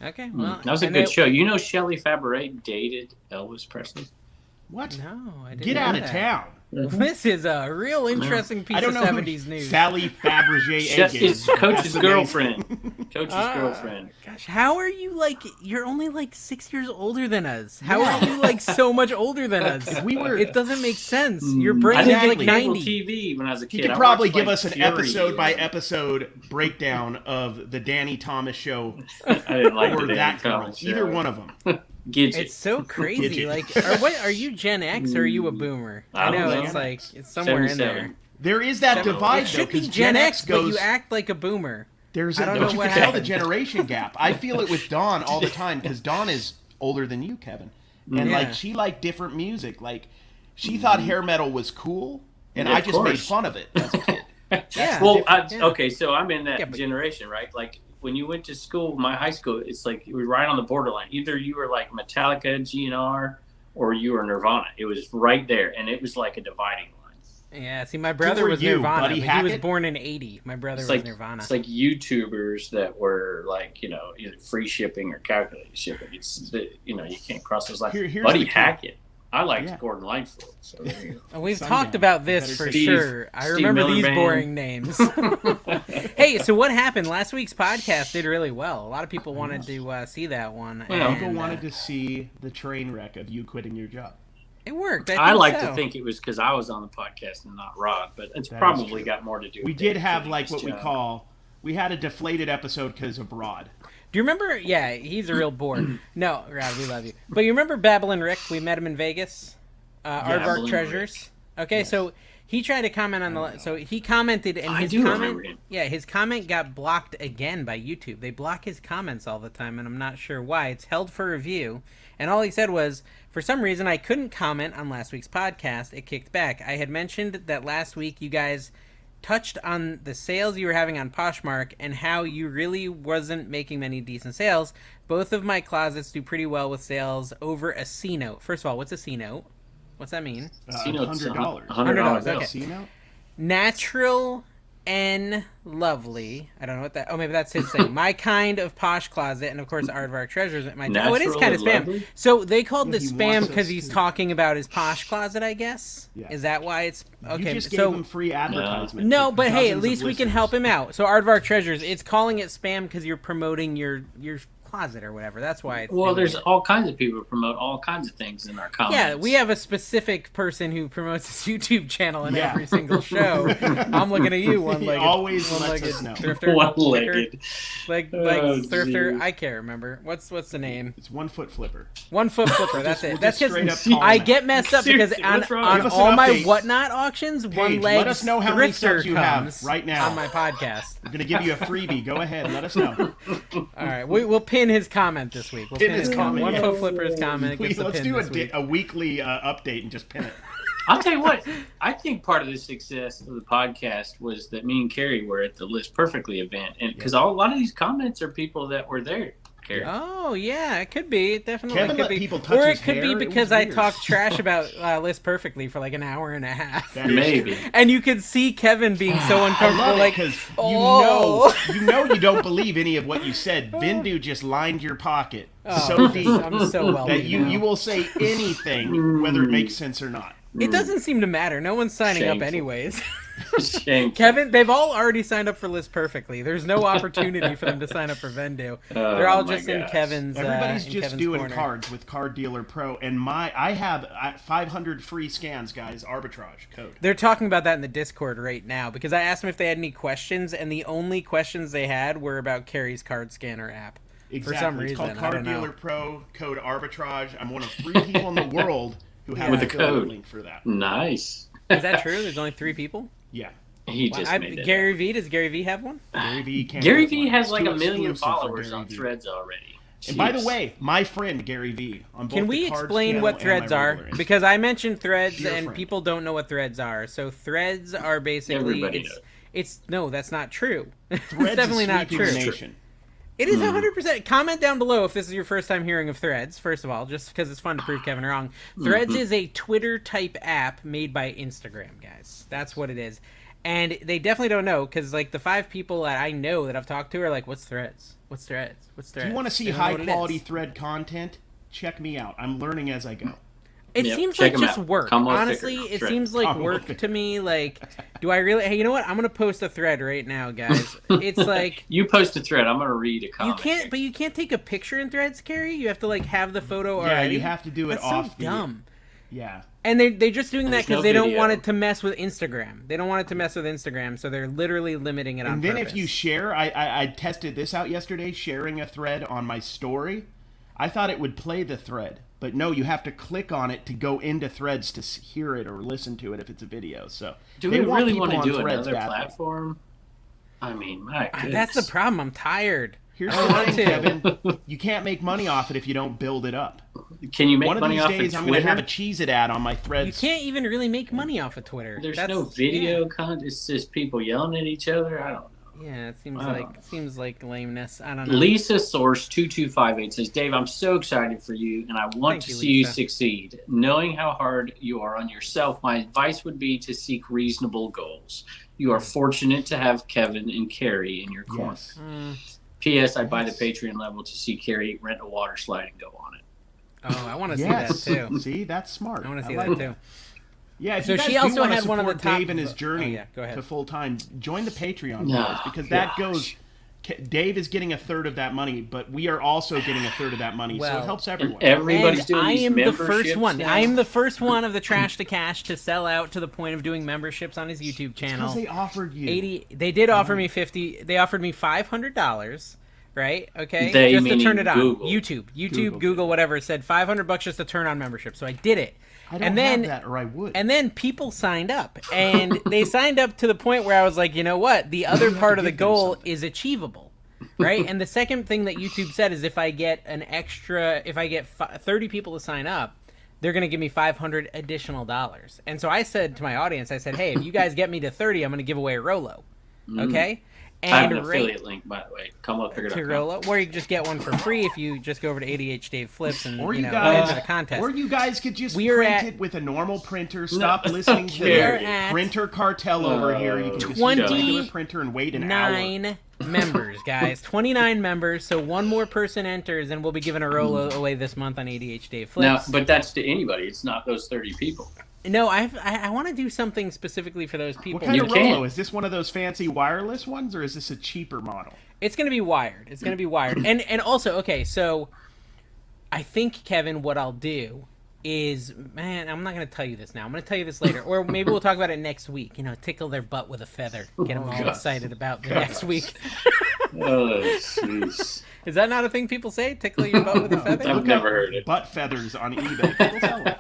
Okay, well. That was a and good it- show. You know Shelley Fabaret dated Elvis Presley? What? No, I didn't Get know out of that. town. This is a real interesting piece I don't of know 70s who news. Sally Fabergé It's Coach's That's amazing. girlfriend. Coach's girlfriend. Gosh, how are you you're only 6 years older than us. How are you so much older than us? If we were- It doesn't make sense. Your brain I is didn't like get cable 90. TV when I was a kid. You could I probably watched, give like, us an Fury episode by and- episode breakdown of the Danny Thomas show I didn't like or the that Danny girl. Thomas Either show. one of them. Gidget. It's so crazy. Gidget. Are you Gen X or are you a boomer? I don't know know. it's somewhere in 77. there. There is that divide, It though, should be because Gen X, but goes. you act like a boomer. There's I a, don't don't know you what can tell the happened. generation gap. I feel it with Dawn all the time because Dawn is older than you, Kevin, and Yeah. she liked different music. Like she thought hair metal was cool, and Yeah, I of just made course. fun of it as a kid. Yeah. Well, Yeah. okay, so I'm in that Yeah, but- generation, right? Like when you went to school, my high school, it's like it was right on the borderline. Either you were like Metallica, GNR, or you were Nirvana. It was right there, and it was like a dividing line. Yeah, see, my brother were was you, Nirvana, Buddy but he was Hackett? born in 80. My brother It's was like Nirvana. it's like YouTubers that were like either free shipping or calculated shipping. You can't cross those lines. Here's Buddy the key. Hackett. I liked Yeah. Gordon Lightfoot. So there you Oh, we've Sundown. talked about this Better for Steve- sure. I Steve remember Miller these Band. boring names. Hey, so what happened? Last week's podcast did really well. A lot of people wanted to see that one. Well, People and, wanted to see the train wreck of you quitting your job. It worked. I think like so. to think it was because I was on the podcast and not Rod, but it's That is probably true. got more to do. We with did Dave have quitting like his what we job. call. We had a deflated episode because of Rod. Do you remember? Yeah, he's a real bore. No, Rod, we love you. But you remember Babylon Rick? We met him in Vegas. Aardvark Babylon Treasures. Okay, so he tried to comment on the. So he commented, and I his do comment. remember him. Yeah, his comment got blocked again by YouTube. They block his comments all the time, and I'm not sure why. It's held for review, and all he said was, "For some reason, I couldn't comment on last week's podcast. It kicked back. I had mentioned that last week you guys touched on the sales you were having on Poshmark and how you really wasn't making many decent sales. Both of my closets do pretty well with sales over a C note. First of all, what's a C note? What's that mean? C-Note's $100. $100. Okay. C-note? Natural and lovely. I don't know what that. Oh, maybe that's his thing. My kind of posh closet, and of course, Aardvark Treasures at my. Oh, it is Natural kind of and spam. lovely? So they called Yeah, the he spam wants because us he's to- talking about his posh closet. I guess. Yeah. Is that why it's okay? You just gave So him free advertisement. no, to but hey, at dozens of least we can listeners. help him out. So Aardvark Treasures, it's calling it spam because you're promoting your closet or whatever. That's why. It's Well, doing there's it. all kinds of people who promote all kinds of things in our comments. Yeah, we have a specific person who promotes his YouTube channel in Yeah. every single show. I'm looking at you, He one-legged, always lets one-legged us know. thrifter, One-legged. like Oh, thrifter. geez. I can't remember what's the name. It's 1 foot flipper. 1 foot flipper. That's We'll it. That's just because straight up call I him get out. messed up because Seriously, on, what's wrong? on Give us an all my update. whatnot auctions, one Paige, leg let us know how many thrifter subs you have comes right now. on my podcast. I'm gonna give you a freebie. Go ahead, let us know. All right, we'll pin his comment this week. We'll Pin his comment, 1 yeah. foot flipper's comment. Please, Gets a let's pin do this week. a weekly update and just pin it. I'll tell you what. I think part of the success of the podcast was that me and Carrie were at the List Perfectly event, and because a lot of these comments are people that were there. Carrie. Oh yeah, it could be. It definitely Kevin could let be. people touch Or his it could hair. be It because was I weird. talked trash about List Perfectly for like an hour and a half. That is Maybe. true. And you could see Kevin being so I uncomfortable, love it like, because oh. you know you don't believe any of what you said. Vindu just lined your pocket Oh, so deep I'm so well. that you will say anything, whether it makes sense or not. It doesn't seem to matter. No one's signing up Shameful. anyways. Shameful. Kevin, they've all already signed up for List Perfectly. There's no opportunity for them to sign up for Vendu. They're all my just in gosh. Kevin's. Everybody's in just Kevin's doing corner. cards with Card Dealer Pro, and I have 500 free scans, guys. Arbitrage code. They're talking about that in the Discord right now because I asked them if they had any questions, and the only questions they had were about Carrie's card scanner app. Exactly. For some It's reason, called I Card don't know. Dealer Pro, code Arbitrage. I'm one of 3 people in the world who have With a the code. link for that. Nice. Is that true? There's only 3 people. Yeah. He just made it. Gary V. Does Gary V have one? Gary V has like 1 million followers on Threads already. And by the way, my friend Gary V. On both Can we explain what Threads are? Because I mentioned Threads and people don't know what Threads are. So Threads are basically no, that's not true. It's definitely not true. It is 100%. Comment down below if this is your first time hearing of Threads, first of all, just because it's fun to prove Kevin wrong. Threads is a Twitter-type app made by Instagram, guys. That's what it is. And they definitely don't know, because like the 5 people that I know that I've talked to are like, what's Threads? What's Threads? What's Threads? Do you want to see high-quality Thread content? Check me out. I'm learning as I go. It seems like just work. Honestly, it seems like work to me. Like, do I really? Hey, you know what? I'm gonna post a thread right now, guys. It's like you post a thread. I'm gonna read a comment. You can't take a picture in Threads, Carrie. You have to like have the photo already. Yeah, you have to do it off. So dumb. Yeah. And they're just doing that because they don't want it to mess with Instagram. They don't want it to mess with Instagram, so they're literally limiting it on purpose. And then if you share, I tested this out yesterday, sharing a thread on my story. I thought it would play the thread. But no, you have to click on it to go into Threads to hear it or listen to it if it's a video. So do we really want to do another platform? I mean, my goodness. That's the problem. I'm tired. Here's the thing, Kevin. You can't make money off it if you don't build it up. Can you make money off of Twitter? One of these days, I'm going to have a Cheez-It ad on my Threads. You can't even really make money off of Twitter. There's no video content. It's just people yelling at each other. I don't know. Yeah, it seems like lameness. I don't know. Lisa Source 2258 says, Dave, I'm so excited for you, and I want to see you succeed. Knowing how hard you are on yourself, my advice would be to seek reasonable goals. You are fortunate to have Kevin and Carrie in your corner. P.S. I'd buy the Patreon level to see Carrie rent a water slide and go on it. Oh, I want to see that too. See, that's smart. I want to see that too. Yeah, if so you guys she also had one of the top Dave in his journey to full time. Join the Patreon guys, because that goes. Dave is getting a third of that money, but we are also getting a third of that money, so it helps everyone. Everybody's doing these memberships. I am the first one. Now. I am the first one of the Trash to Cash to sell out to the point of doing memberships on his YouTube channel. Because they offered you They did offer me $50. They offered me $500. Right? Okay. They just to turn it on. Google. YouTube, Google, whatever. It said $500 just to turn on membership. So I did it. I don't have that, or I would. And then people signed up, and they signed up to the point where I was like, you know what? The other part of the goal is achievable, right? And the second thing that YouTube said is if I get 30 people to sign up, they're going to give me $500 additional dollars. And so I said to my audience, I said, hey, if you guys get me to 30, I'm going to give away a Rolo. Okay? And I have an affiliate link, by the way. Come up here to Rolo, where you can just get one for free if you just go over to ADH Dave Flips and enter the contest. Or you guys could just print it with a normal printer. Stop listening to the printer cartel over here. You can just use a regular printer and wait an hour. 29 members, guys. 29 members. So one more person enters, and we'll be giving a Rolo away this month on ADH Dave Flips. Now, but that's to anybody. It's not those 30 people. No, I want to do something specifically for those people. What kind of Rolo? Is this one of those fancy wireless ones, or is this a cheaper model? It's going to be wired. It's going to be wired. And also, okay, so I think, Kevin, what I'll do is, man, I'm not going to tell you this now. I'm going to tell you this later. Or maybe we'll talk about it next week. You know, tickle their butt with a feather. Get them all excited about the next week. Oh, jeez. Is that not a thing people say? Tickle your butt with a feather? I've never heard it. Butt feathers on eBay. People sell it.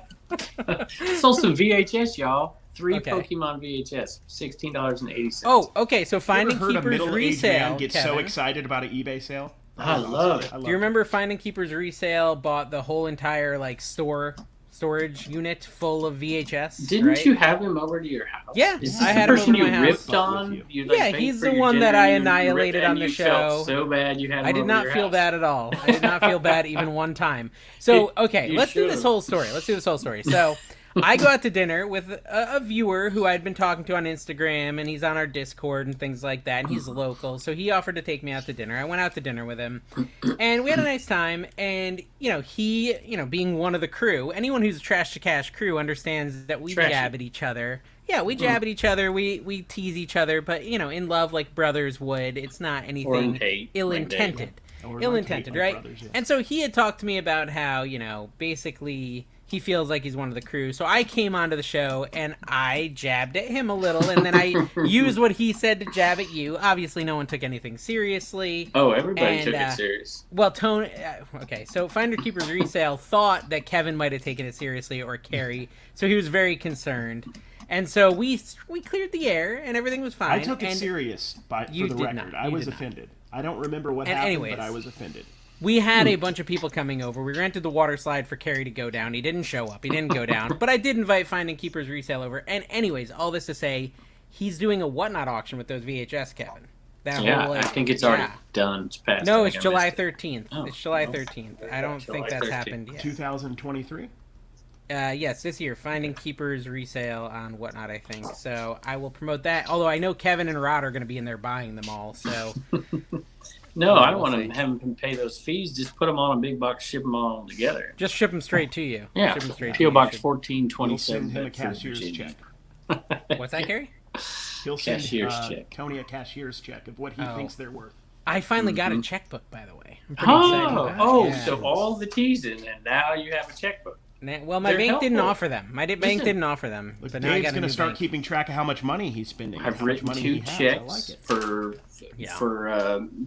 Sold some VHS, y'all. 3 Pokemon VHS, $16.80. Oh, okay. So Finding Keepers resale. Man gets so excited about an eBay sale. I love it. Do you remember Finding Keepers resale bought the whole entire storage unit full of VHS? Didn't you have him over to your house? Yeah, Is this I had the him person over to my you house. ripped on? Yeah, he's the one that I annihilated on the show. Felt so bad you had him I did not feel bad at all. I did not feel bad even one time. So, okay, let's do this whole story. So, I go out to dinner with a viewer who I'd been talking to on Instagram, and he's on our Discord and things like that, and he's local, so he offered to take me out to dinner. I went out to dinner with him, and we had a nice time, and, he, being one of the crew, anyone who's a Trash to Cash crew understands that we jab at each other. Yeah, we jab at each other, we tease each other, but, in love like brothers would. It's not anything ill-intended. Ill-intended, right? Brothers, yeah. And so he had talked to me about how, basically he feels like he's one of the crew. So I came onto the show and I jabbed at him a little, and then I used what he said to jab at you. Obviously, no one took anything seriously. Oh, everybody took it serious. Well, okay, so Finder Keepers Resale thought that Kevin might have taken it seriously, or Carrie, so he was very concerned. And so we cleared the air, and everything was fine. I took it serious, for the record. I was offended. I don't remember what happened, but I was offended. We had a bunch of people coming over. We rented the water slide for Kerry to go down. He didn't show up. He didn't go down. But I did invite Finding Keepers Resale over. And anyways, all this to say, he's doing a Whatnot auction with those VHS, Kevin. I think it's already done. It's past. No, it's July 13th. It's July 13th. I don't think that's happened yet. 2023? Yes, this year. Finding Keepers Resale on Whatnot, I think. So I will promote that. Although I know Kevin and Rod are going to be in there buying them all. So... No, I don't want to have him pay those fees. Just put them on a big box, ship them all together. Just ship them straight to you. Yeah. Ship them straight PO to Box you. 1427. He'll send him a cashier's check. What's that, Gary? He'll send check. Tony a cashier's check of what he thinks they're worth. I finally got a checkbook, by the way. I'm pretty excited about it. So all the T's in, and now you have a checkbook. Well, my bank didn't offer them. My bank didn't offer them. Look, but now I Dave's got going to start bank. keeping track of how much money he's spending. I've written 2 checks for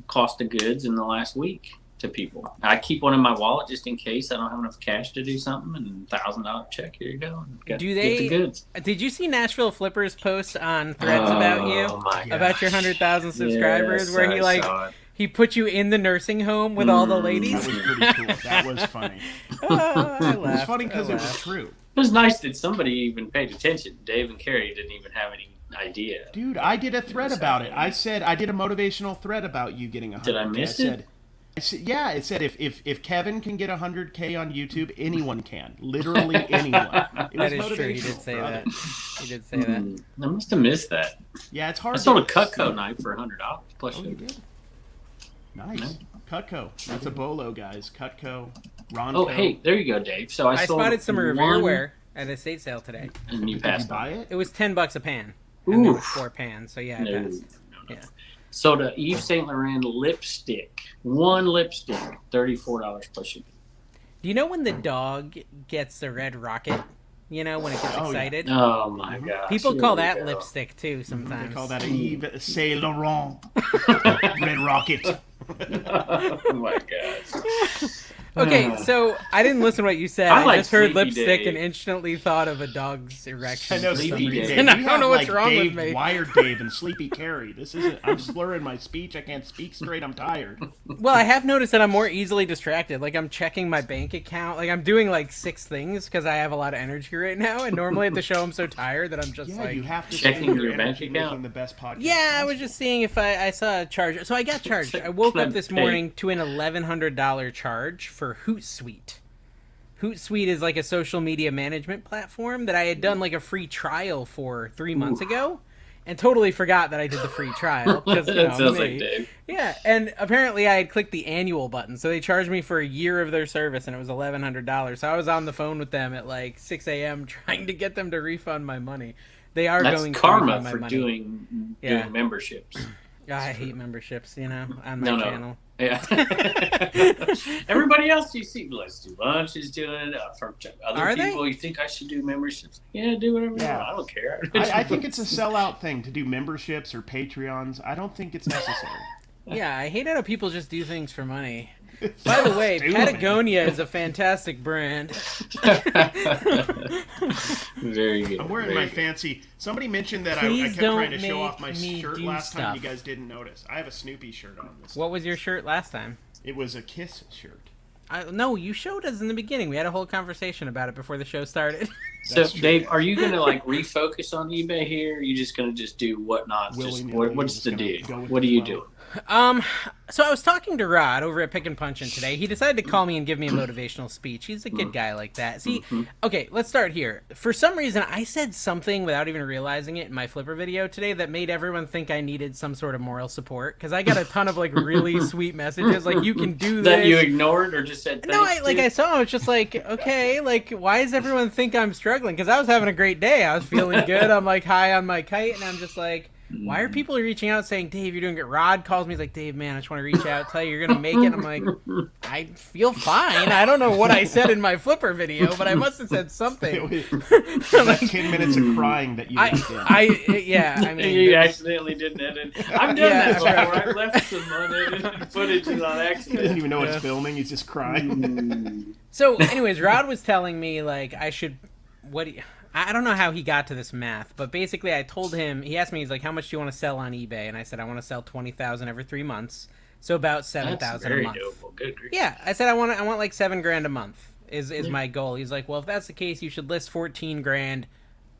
cost of goods in the last week to people. I keep one in my wallet just in case I don't have enough cash to do something, and $1,000 check. Here you go. Do they? Get the goods. Did you see Nashville Flippers post on Threads about you? About your 100,000 subscribers, yes, where he put you in the nursing home with all the ladies? That was pretty cool. That was funny. I laughed. It was funny because it was true. It was nice that somebody even paid attention. Dave and Carrie didn't even have any idea. Dude, I did a thread about it. I said I did a motivational thread about you getting 100K. Did I miss it? I said, yeah, it said if Kevin can get 100K on YouTube, anyone can. Literally anyone. That is true. He did say that. He did say that. I must have missed that. Yeah, it's hard. I sold a Cutco knife for $100 plus. Oh, you did? Nice. Cutco. That's a bolo, guys. Cutco. Ronco. Oh, hey, there you go, Dave. So I sold spotted some Revereware at a estate sale today. And you passed. Did you buy it? It was $10 a pan. And there was 4 pans, so yeah, I passed. No. Yeah. So the Yves Saint Laurent lipstick, one lipstick, $34 plus shipping. Do you know when the dog gets the red rocket? You know, when it gets excited? Yeah. Oh, my gosh. People call that lipstick, too, sometimes. They call that a Yves Saint Laurent red rocket. Oh, my gosh. Okay, so I didn't listen to what you said. I just heard Sleepy lipstick Dave. and instantly thought of a dog's erection. I know, for some Sleepy reason. Dave. And I You don't have, know what's like, wrong Dave, with me. Wired Dave and Sleepy Carrie. This isn't. I'm slurring my speech. I can't speak straight. I'm tired. Well, I have noticed that I'm more easily distracted. Like, I'm checking my bank account. Like, I'm doing, like, 6 things because I have a lot of energy right now. And normally at the show, I'm so tired that I'm just, Yeah, like... you have to checking spend your your bank energy account. making the best podcast. Yeah, I was just seeing if I saw a charge. So I got charged. I woke up this morning to an $1,100 charge for Hootsuite. Hootsuite is like a social media management platform that I had done like a free trial for 3 months ago, and totally forgot that I did the free trial. Because, That sounds like Dave. Yeah, and apparently I had clicked the annual button, so they charged me for a year of their service, and it was $1,100. So I was on the phone with them at like 6 a.m. trying to get them to refund my money. They are That's going to karma refund my for money. doing memberships. I hate memberships, you know, on my channel. Yeah. Everybody else you see, Let's Do Lunch is doing it. For other Are people, they? you think I should do memberships? Yeah, do whatever you Yeah. want. I don't care. I think it's a sellout thing to do memberships or Patreons. I don't think it's necessary. Yeah, I hate how people just do things for money. By the way, Stupid. Patagonia is a fantastic brand. Very good. I'm wearing very my good. fancy. Somebody mentioned that I Please kept trying to don't show off my make me shirt do last time. stuff. You guys didn't notice. I have a Snoopy shirt on this. What was your shirt last time? It was a Kiss shirt. No, you showed us in the beginning. We had a whole conversation about it before the show started. So, That's true. Dave, are you going to like refocus on eBay here? Or are you just going to just do whatnot? Willy-nilly, What's just the gonna deal? go with What the are you flow. doing? So I was talking to Rod over at Pick and Punchin' today. He decided to call me and give me a motivational speech. He's a good guy like that. See, okay, let's start here. For some reason, I said something without even realizing it in my Flipper video today that made everyone think I needed some sort of moral support, because I got a ton of like really sweet messages, like you can do this. That you ignored or just said No, thanks I to? saw him. It's just like, okay, like, why does everyone think I'm struggling? Because I was having a great day. I was feeling good. I'm like high on my kite, and I'm just like, why are people reaching out saying, Dave, you're doing good? Rod calls me, he's like, Dave, man, I just want to reach out, tell you you're going to make it. I'm like, I feel fine. I don't know what I said in my Flipper video, but I must have said something. It was like 10 minutes of crying that you left in. I mean, You accidentally didn't edit. I've done Yeah, that before. I left some unedited footage on He doesn't accident. even know what's filming. He's just crying. So, anyways, Rod was telling me, like, I should, I don't know how he got to this math, but basically I told him, he asked me, he's like, how much do you want to sell on eBay? And I said, I want to sell 20,000 every 3 months. So about 7,000 a month. Doable. Good grief. Yeah, I said I want like $7,000 a month is my goal. He's like, well, if that's the case, you should list 14,000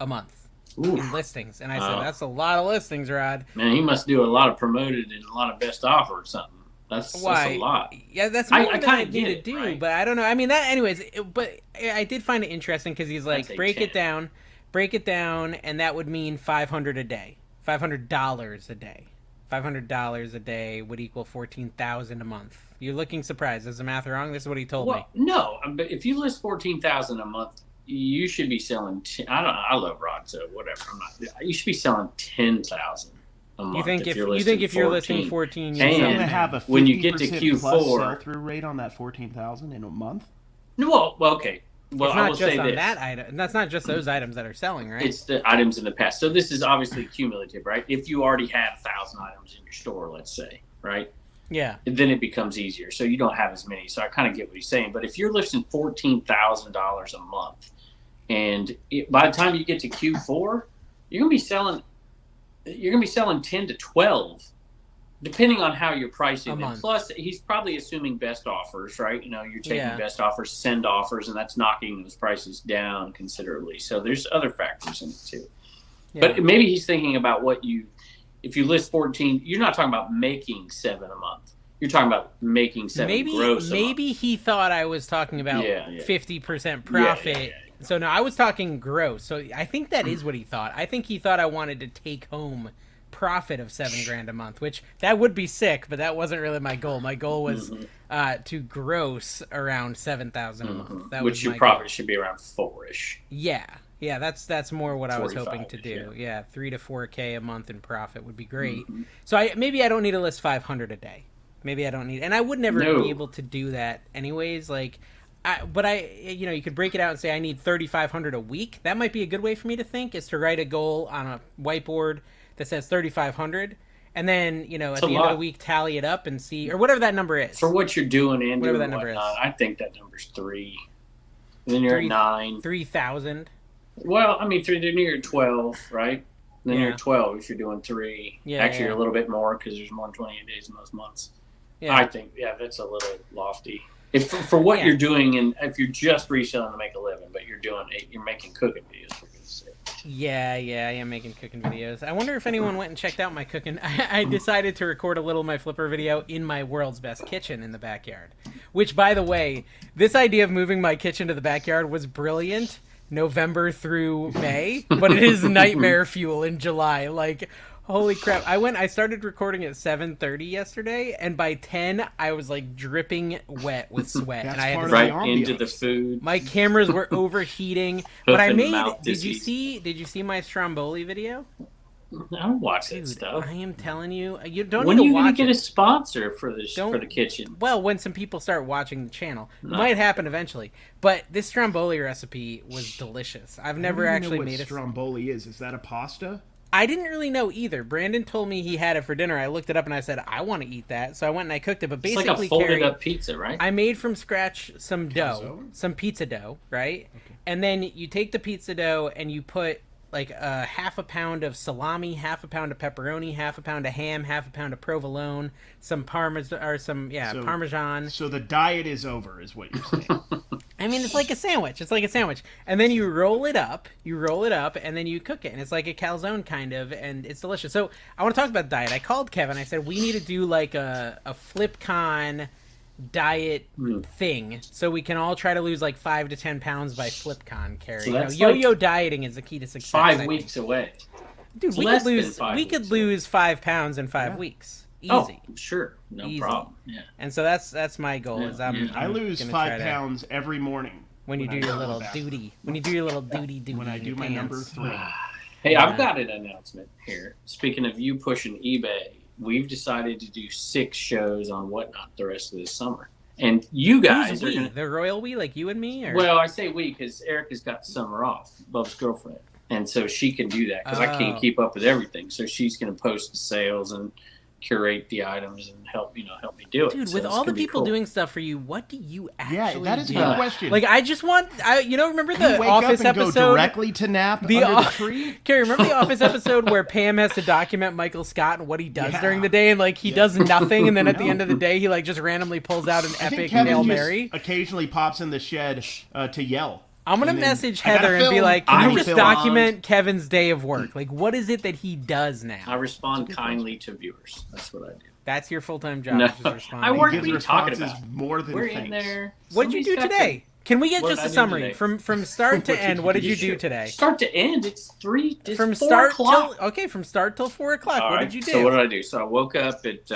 a month in listings. And I said, that's a lot of listings, Rod. Man, he must do a lot of promoted and a lot of best offer or something. That's a lot. Yeah, that's more than I need to do, right? but I don't know. I mean, that anyways. But I did find it interesting because he's like, break it down, and that would mean $500 a day, $500 a day. $500 a day would equal 14,000 a month. You're looking surprised. Is the math wrong? This is what he told me. No, but if you list 14,000 a month, you should be selling. I love Rod, so whatever. You should be selling 10,000 a month. You think if you're listing 14, you're going to have a 50% when you get to Q4 sell-through rate on that 14,000 in a month? Well, okay. Well, it's I not will just say on this. that item. That's not just those items that are selling, right? It's the items in the past. So this is obviously cumulative, right? If you already have 1,000 items in your store, let's say, right? Yeah. Then it becomes easier. So you don't have as many. So I kind of get what he's saying. But if you're listing $14,000 a month, and by the time you get to Q4, you're gonna be selling 10 to 12. Depending on how you're pricing them. Plus, he's probably assuming best offers, right? You're taking best offers, send offers, and that's knocking those prices down considerably. So there's other factors in it too. Yeah. But maybe he's thinking about if you list 14, you're not talking about making 7 a month. You're talking about making 7 gross a month. Maybe he thought I was talking about 50% profit. Yeah. So no, I was talking gross. So I think that is what he thought. I think he thought I wanted to take home profit of $7,000 a month, which that would be sick, but that wasn't really my goal. My goal was to gross around 7,000 a month. That which was your profit should be around 4-ish. Yeah, that's more what I was hoping to do. Yeah, 3 to 4K a month in profit would be great. So maybe I don't need to list 500 a day. Maybe I don't need, and I would never be able to do that anyways. Like, you could break it out and say I need 3,500 a week. That might be a good way for me to think, is to write a goal on a whiteboard that says 3,500, and then at the end of the week tally it up and see, or whatever that number is for what you're doing and whatever that number is. I think that number's 3. And then you're at 9. 3,000. Well, I mean, 3. Then you're at 12, right? Then you're at 12 if you're doing 3. Actually, you're a little bit more because there's more than 28 days in most months. Yeah. I think that's a little lofty. If for what you're doing, and if you're just reselling to make a living, but you're making cooking videos for goodness sake. Yeah, I am making cooking videos. I wonder if anyone went and checked out my cooking. I decided to record a little of my flipper video in my world's best kitchen in the backyard. Which, by the way, this idea of moving my kitchen to the backyard was brilliant November through May, but it is nightmare fuel in July. Like, holy crap. I started recording at 7:30 yesterday, and by 10, I was like dripping wet with sweat. That's and I had right into the food. My cameras were overheating, but I made. Did you see my Stromboli video? I don't watch that stuff. I am telling you, you don't when need to watch. When are you going to get a sponsor for the kitchen? Well, when some people start watching the channel, it might happen eventually. But this Stromboli recipe was delicious. I've never actually made it. Stromboli is that a pasta? I didn't really know either. Brandon told me he had it for dinner. I looked it up and I said, I want to eat that. So I went and I cooked it. But basically, it's like a folded up pizza, right? I made from scratch some dough, some pizza dough, right? Okay. And then you take the pizza dough and you put like half a pound of salami, half a pound of pepperoni, half a pound of ham, half a pound of provolone, some Parmesan. So the diet is over, is what you're saying. I mean, it's like a sandwich. And then you roll it up, and then you cook it. And it's like a calzone kind of, and it's delicious. So I want to talk about diet. I called Kevin. I said, we need to do like a FlipCon diet thing, so we can all try to lose like 5 to 10 pounds by FlipCon, Carrie. So yo-yo dieting is the key to success. 5 weeks away. Dude, we could lose 5 pounds in 5 weeks. Easy. Oh, sure. No problem. Yeah. And so that's my goal. I lose 5 pounds every morning when you do your little duty. When I do my number 3. Hey, I've got an announcement here. Speaking of you pushing eBay, we've decided to do 6 shows on Whatnot the rest of this summer. And you guys are the royal we, like you and me? Or? Well, I say we because Erica's got the summer off, Bub's girlfriend. And so she can do that because I can't keep up with everything. So she's going to post the sales and curate the items and help me do it. Dude, So with it's all the gonna be people cool. doing stuff for you, what do you actually that is a do? good question. Like, I just want, remember You the wake Office up and episode? go directly to nap under the tree? Carrie, remember the Office episode where Pam has to document Michael Scott and what he does Yeah. during the day, and like he does nothing, and then at the end of the day, he like just randomly pulls out an I think epic Kevin Hail just Mary. occasionally pops in the shed to yell. I'm gonna And then, message "I gotta Heather and be film. like, I "Can you just film." document Kevin's day of work? Like, what is it that he does now?" I respond kindly to viewers. That's what I do. That's your full-time job. No. is just responding. I work He gives what are you talking responses about? more than We're thanks. in there. What'd you do Somebody's got today? Can we get What just did a I do summary today? from start to What did end? you What did do? you do today? Start to end, it's From 4 start o'clock. till from start till 4 o'clock. All What right, did you do? So what did I do? So I woke up at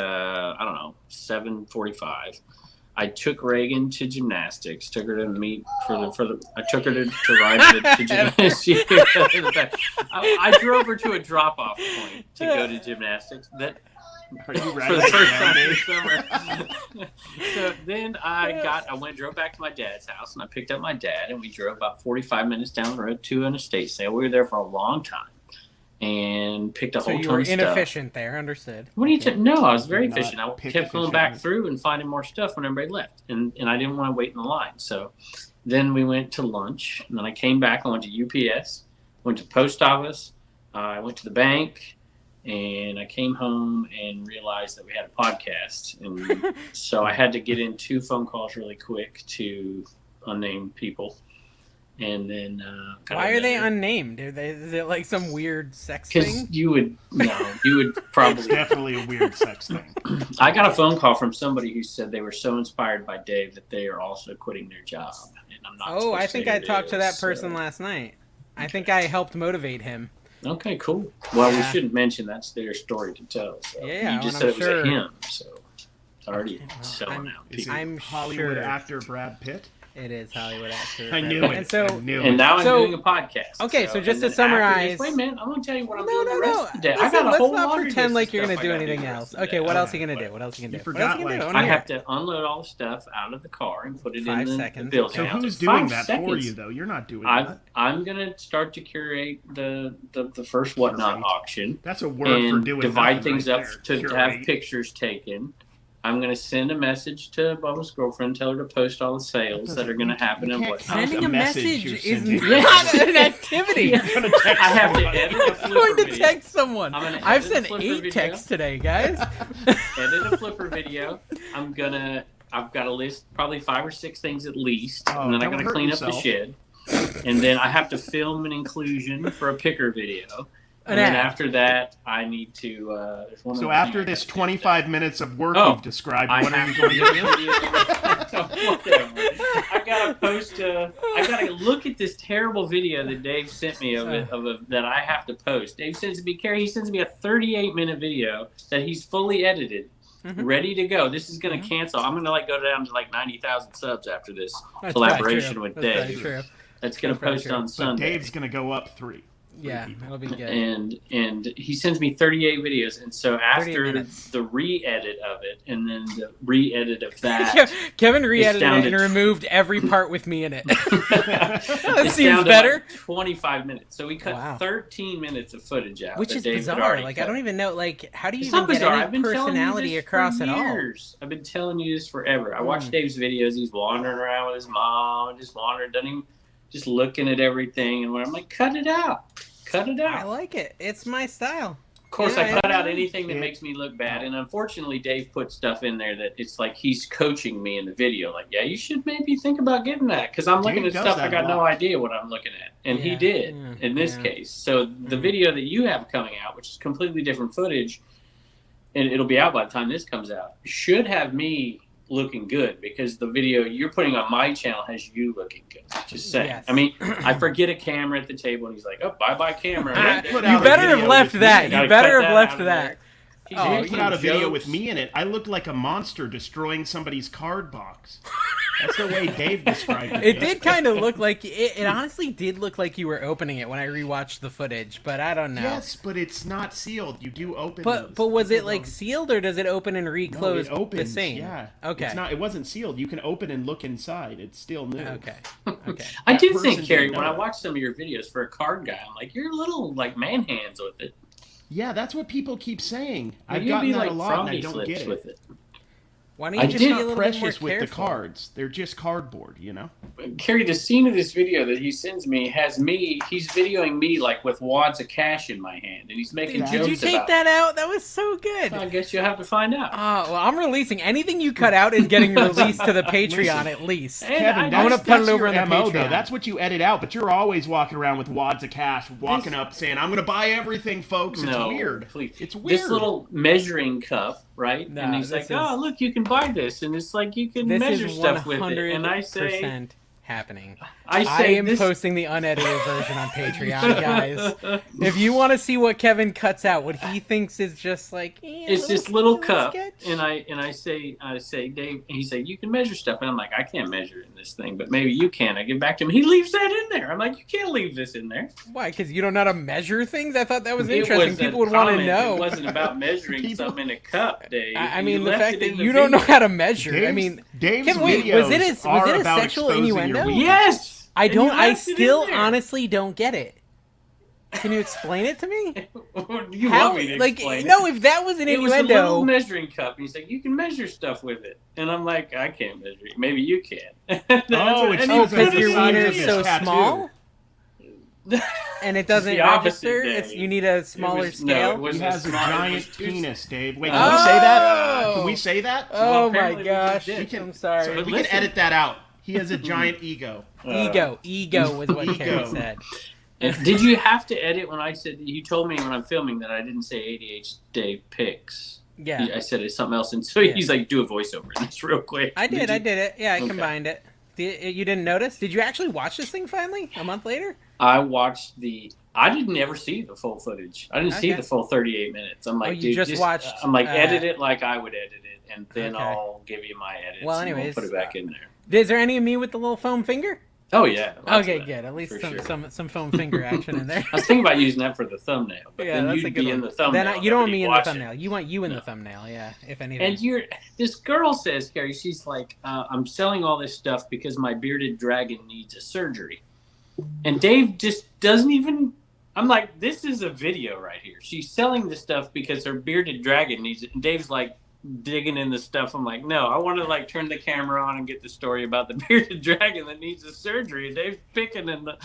7:45. I took Reagan to gymnastics. Took her to meet I took her to ride to gymnastics. I drove her to a drop-off point to go to gymnastics. That Are you for riding the first around, time Dave? this summer. So then I drove back to my dad's house, and I picked up my dad, and we drove about 45 minutes down the road to an estate sale. We were there for a long time, and picked a So whole you ton were of stuff. inefficient there. Understood. What do you No, I was very Not efficient. I pick kept going back efficiently. through and finding more stuff when everybody left, and I didn't want to wait in the line. So then we went to lunch, and then I came back. I went to UPS, went to the post office, I went to the bank, and I came home and realized that we had a podcast, and so I had to get in 2 phone calls really quick to unnamed people. And then Why are they unnamed? Is it like some weird sex Because thing? you would It's probably. definitely a weird sex thing. I got a phone call from somebody who said they were so inspired by Dave that they are also quitting their job. And I'm not. Oh, supposed I to think say I who it talked to that is, person so- last night. I think I helped motivate him. Okay, cool. Well, we Yeah. shouldn't mention that's their story to tell. So. Yeah, you just and said I'm it was sure- a him, so it's already well, selling out. Is it people. I'm Hollywood sure actor Brad Pitt? it is Hollywood actor. I knew And it. so, I knew And it. now I'm So- doing a podcast. okay, so just and to then after summarize- this- wait a minute, I'm going to tell you what I'm no, doing no, the rest no. of the day. I Listen, got a let's whole not laundry pretend list like of you're stuff gonna do I gotta anything the else. rest of the Okay, day. what else are Okay, you gonna but do? What else are you gonna do? You What else are you forgot, gonna do? like- I I wanna have hear to unload all the stuff out of the car and put it 5 in the seconds. building. So house. who's It's doing 5 that for seconds. you, though? You're not doing that. I'm gonna start to curate the first whatnot Curate. auction That's a word for and doing divide nothing things right up there. to have Curate. pictures taken. I'm gonna send a message to Bubba's girlfriend, tell her to post all the sales that are gonna happen and can't whatnot. count Sending a message you're is sending. not an activity. You're gonna text I have to someone. edit a I'm flipper going to video. text someone. I'm gonna I've edit a sent flipper 8 video. texts today, guys. Edit a flipper video. I've got a list, probably 5 or 6 things at least, Oh, and then I don't gotta hurt clean up the yourself. shed. And then I have to film an inclusion for a picker video. An And then ad. after that, I need to. There's one So other after thing I this gotta do. 25 minutes of work Oh, you've described, I what are have you to going to do? Whatever. I gotta post. I gotta look at this terrible video that Dave sent me that I have to post. Dave sends me, Carrie. He sends me a 38-minute video that he's fully edited, ready to go. This is gonna cancel. I'm gonna go down to 90,000 subs after this That's collaboration probably with true. That's Dave. probably true. That's gonna That's probably post true. on But Sunday. Dave's going to go up 3. Yeah, that'll be good. And he sends me 38 videos, and so after minutes. the re-edit of it, and then the re-edit of that, Kevin re-edited down it to and removed every part with me in it. That it's seems down to better. 25 minutes. So we cut Wow. 13 minutes of footage out, Which that is Dave had bizarre. already I cut. don't even know. How do you It's even not get bizarre. any I've been telling you personality this across for at all? years. I've been telling you this forever. I watch Dave's videos. He's wandering around with his mom and just wandering, doesn't even, just looking at everything. And when I'm like, cut it out. Cut it I out. like it. It's my style. Of course, Yeah, I cut yeah. out anything that makes me look bad. And unfortunately, Dave put stuff in there that it's like he's coaching me in the video. Like, yeah, you should maybe think about getting that. Because I'm looking Dave at does stuff I that got a no lot. idea what I'm looking at. And he Yeah, did yeah, in this yeah. case. So the video that you have coming out, which is completely different footage, and it'll be out by the time this comes out, should have me looking good because the video you're putting on my channel has you looking good. Just saying. Yes. I mean, I forget a camera at the table and he's like, oh, bye-bye camera. Right there. put You out a better have video left with that. me. Gotta You better cut have that left out of that. there. He's Oh, You making put out a video jokes. with me in it. I looked like a monster destroying somebody's card box. That's the way Dave described it. It did kind of look like it honestly did look like you were opening it when I rewatched the footage, but I don't know. Yes, but it's not sealed. You do open But those. was it People sealed or does it open and don't- reclose no, it opens, the same? Yeah. Okay. It's not. It wasn't sealed. You can open and look inside. It's still new. Okay. Okay. I do That think, person Carrie, didn't when know I it. watch some of your videos for a card guy, I'm like, you're a little like man hands with it. Yeah, that's what people keep saying. I've You gotten be that like a lot, and I froggy don't flips get it. with it. Why don't I you just did be a Not little bit more precious with the careful? cards. They're just cardboard, you know? Carrie, the scene of this video that he sends me has me. He's videoing me like with wads of cash in my hand, and he's making Did jokes you take about. that out? That was so good. I guess you'll have to find out. Well, I'm releasing anything you cut out is getting released to the Patreon at least. And Kevin, I that's, wanna put it that's over your on the MO, Patreon. though. That's what you edit out, but you're always walking around with wads of cash, walking up saying, I'm going to buy everything, folks. It's No, weird. please. It's weird. This little measuring cup, right? No, and he's this like, is- "Oh, look, you can buy this," and it's like you can This measure is stuff with it. 100% And I say, happening. I I say am this. posting the unedited version on Patreon, guys. If you want to see what Kevin cuts out, what he thinks is just like It's this little cup, sketch. and I say, Dave, and he said, "You can measure stuff," and I'm like, "I can't measure in this thing, but maybe you can." I give back to him. He leaves that in there. I'm like, "You can't leave this in there." Why? Because you don't know how to measure things? I thought that was It interesting. was a People would want to comment. know. It wasn't about measuring People- something in a cup, Dave. I You mean, the left fact it that in the you don't know video. how to measure. I mean, Dave's Kevin, wait, videos was it a are sexual about exposing your innuendo? weaknesses. Yes. I And don't. you I left it in still there. honestly don't get it. Can you explain it to me? You How? want me to Like, explain no, it? if that was an It was a little innuendo, measuring cup. He's like, "You can measure stuff with it," and I'm like, "I can't measure it. Maybe you can." Oh, it's And oh, he because because put it your in size wiener of is his so tattoo. small and it doesn't the opposite, register. Dave. It's you need a smaller No, scale. it was He has a small- it giant was too- penis, Dave. Wait, Oh! can we say that? Can we say that? Oh my apparently we gosh! did. We can- I'm sorry. So we listen. can edit that out. He has a giant ego. Ego was what Carrie Ego. said. Did you have to edit when I said you told me when I'm filming that I didn't say ADHD pics? Yeah, I said it's something else, and so Yeah. he's like, "Do a voiceover in this real quick." I did. I did it. Yeah, I Okay. combined it. You didn't notice? Did you actually watch this thing finally a month later? I watched the. I didn't ever see the full footage. I didn't see Okay. the full 38 minutes. I'm like, you dude, just watched, I'm like, edit it like I would edit it, and then Okay. I'll give you my edits. Well, and we'll anyways, put it back in there. Is there any of me with the little foam finger? Oh yeah. lots Okay, of that, good. At least for some, sure. some foam finger action in there. I was thinking about using that for the thumbnail, but Yeah, then that's a you'd good be in one. the thumbnail. Then you don't want nobody me in the watching. thumbnail. You want you in No. the thumbnail, yeah. If anything. And this girl says, Carrie, she's like, I'm selling all this stuff because my bearded dragon needs a surgery. And Dave just doesn't even. I'm like, this is a video right here. She's selling this stuff because her bearded dragon needs it. And Dave's like digging in the stuff. I'm like, no, I want to like turn the camera on and get the story about the bearded dragon that needs a surgery. And Dave's picking in the.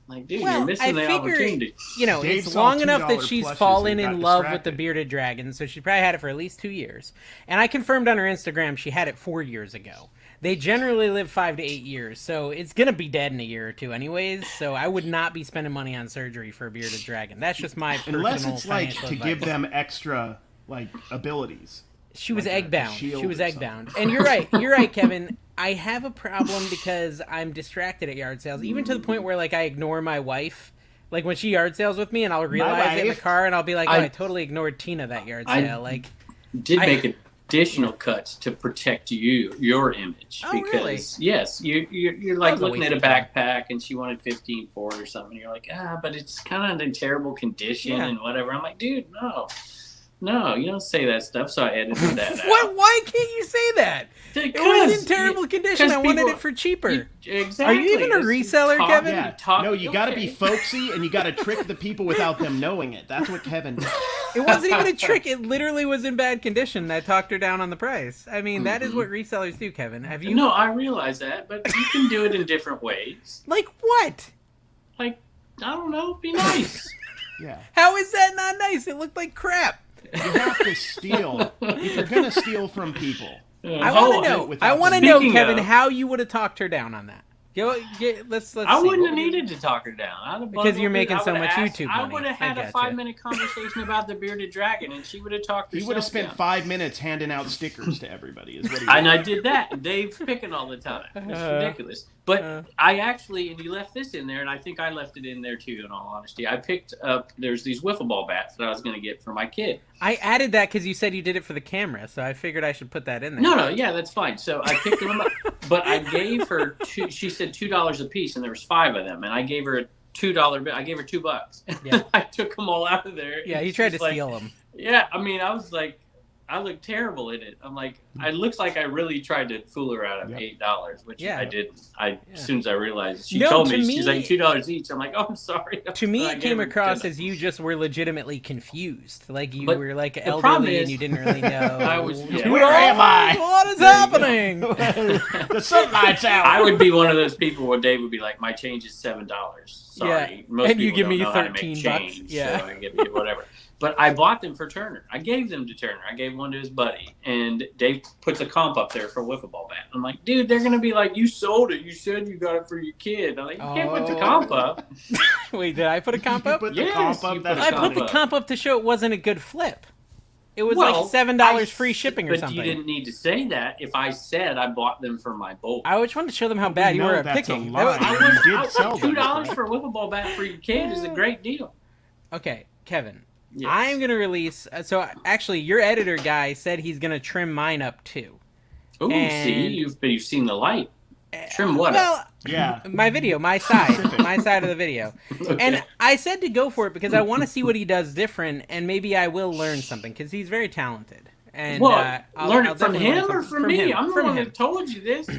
Like, dude, Well, you're missing I the figure, opportunity. you know, Dave it's saw long enough that $2 she's plushes fallen and in got love with the distracted. bearded dragon, so she probably had it for at least 2 years. And I confirmed on her Instagram she had it 4 years ago. They generally live 5 to 8 years, so it's gonna be dead in a year or two, anyways. So I would not be spending money on surgery for a bearded dragon. That's just my personal Unless it's like financial to give advice. them extra like abilities. She was like a egg bound. shield She was or egg bound. And you're right. You're right, Kevin. I have a problem because I'm distracted at yard sales, even to the point where like I ignore my wife. Like when she yard sales with me, and I'll realize it in the wife. car, and I'll be like, "Oh, I I- totally ignored Tina that yard I- sale." Like, Did I- make additional cuts to protect your image Oh, because really? yes, you're That like was a looking at a waste of time. backpack and she wanted 15 for it or something. You're like, but it's kind of in terrible condition Yeah. and whatever. I'm like, dude, no, you don't say that stuff. So I edited that out. what? Why can't you say that? It was in terrible condition. I wanted it for cheaper. Exactly. Are you even a This is reseller, Kevin? Yeah. No, you got to be folksy and you got to trick the people without them knowing it. That's what Kevin did. It wasn't even a trick. It literally was in bad condition. I talked her down on the price. I mean, that is what resellers do, Kevin. Have you? No, I realize that, but you can do it in different ways. Like what? Like, I don't know, be nice. Yeah. How is that not nice? It looked like crap. You have to steal. If you're going to steal from people. I want to know. without I want to them. know, Speaking Kevin, of- how you would have talked her down on that. Let's I see. wouldn't What have would you- needed to talk her down. I'd have Because bundled you're it. making I so would've much asked- YouTube I money. would have had I a gotcha. 5-minute conversation about the bearded dragon, and she would have talked He herself would have spent down. 5 minutes handing out stickers to everybody. Is what he And I would. did that. Dave's picking all the time. It's Uh, ridiculous. But I actually, and you left this in there, and I think I left it in there too, in all honesty. I picked up, there's these wiffle ball bats that I was going to get for my kid. I added that because you said you did it for the camera, so I figured I should put that in there. No, yeah, that's fine. So I picked them up, but I gave her she said $2 a piece, and there was 5 of them, and I gave her a $2 bill. I gave her $2. Yeah. I took them all out of there. Yeah, and he tried to she's like, steal them. Yeah, I mean, I was like, I look terrible in it. I'm like, it looks like I really tried to fool her out of $8, which I didn't. As soon as I realized, she told me, she's like $2 each. I'm like, oh, I'm sorry. To me, it came across as you just were legitimately confused. Like you were like elderly and you didn't really know. Where am I? What is happening? The sunlight's out. I would be one of those people where Dave would be like, my change is $7. Sorry. Most and you give me $13. So I give you whatever. But I bought them for Turner. I gave them to Turner. I gave one to his buddy. And Dave puts a comp up there for a wiffle ball bat. I'm like, dude, they're going to be like, you sold it. You said you got it for your kid. I'm like, you can't put the comp up. Wait, did I put a comp up? Put the comp up? I put the comp up to show it wasn't a good flip. It was like $7 free shipping or something. But you didn't need to say that if I said I bought them for my bowl. I just wanted to show them how bad you were at picking. $2 for a wiffle ball bat for your kid is a great deal. Okay, Kevin. Yes. I'm going to release... So, actually, your editor guy said he's going to trim mine up, too. Oh, see? You've seen the light. Trim what up? My video, my side of the video. Okay. And I said to go for it because I want to see what he does different, and maybe I will learn something, because he's very talented. And learn it from him or from me? I'm the one that told you this.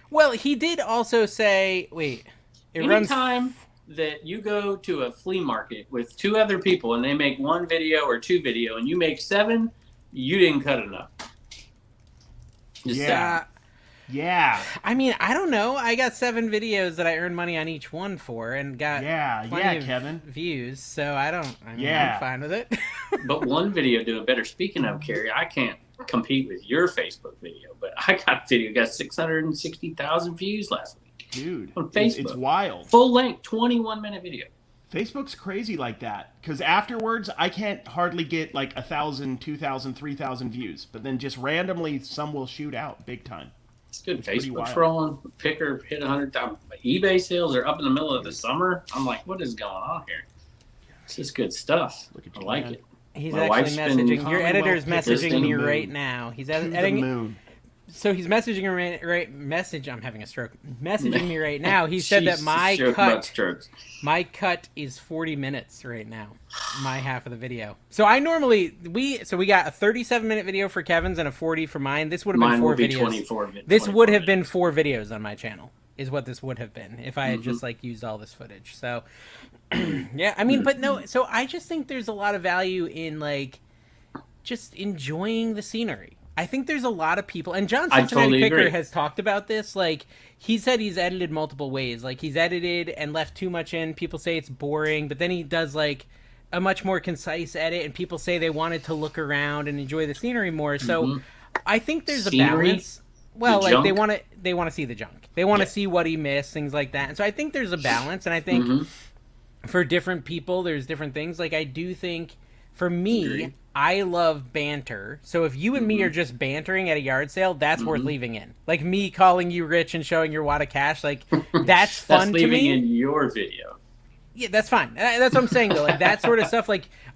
Well, he did also say... Wait. Anytime that you go to a flea market with 2 other people and they make 1 video or 2 video and you make 7, you didn't cut enough. Yeah. I mean, I don't know. I got 7 videos that I earned money on each one for and got plenty of Kevin. views, so I'm fine with it. But 1 video doing better. Speaking of, Carrie, I can't compete with your Facebook video, but I got a video got 660,000 views last week. Dude, on Facebook. It's wild. Full length, 21-minute video. Facebook's crazy like that, because afterwards I can't hardly get like 1,000, 2,000, 3,000 views, but then just randomly some will shoot out big time. It's good. Facebook's rolling. Picker hit 100,000. eBay sales are up in the middle of the summer. I'm like, what is going on here? It's just good stuff. I like it. He's actually messaging. Your editor's messaging me right now. He's editing. So he's messaging me I'm having a stroke. Messaging me right now. He said that my cut is 40 minutes right now. My half of the video. So we got a 37-minute video for Kevin's and a 40 for mine. This would have been 4 videos. This would have been 4 videos on my channel. Is what this would have been if I had just used all this footage. So yeah, I mean, but no. So I just think there's a lot of value in just enjoying the scenery. I think there's a lot of people, and John Cincinnati Picker has talked about this. He said he's edited multiple ways. He's edited and left too much in. People say it's boring, but then he does a much more concise edit, and people say they wanted to look around and enjoy the scenery more. So I think there's a balance. Well, they want to see the junk. They want to see what he missed, things like that. And so I think there's a balance, and I think for different people, there's different things. I do think for me, I love banter. So if you and me are just bantering at a yard sale, that's worth leaving in. Me calling you rich and showing your wad of cash, that's fun to me. That's leaving in your video. Yeah, that's fine. That's what I'm saying, though. That sort of stuff.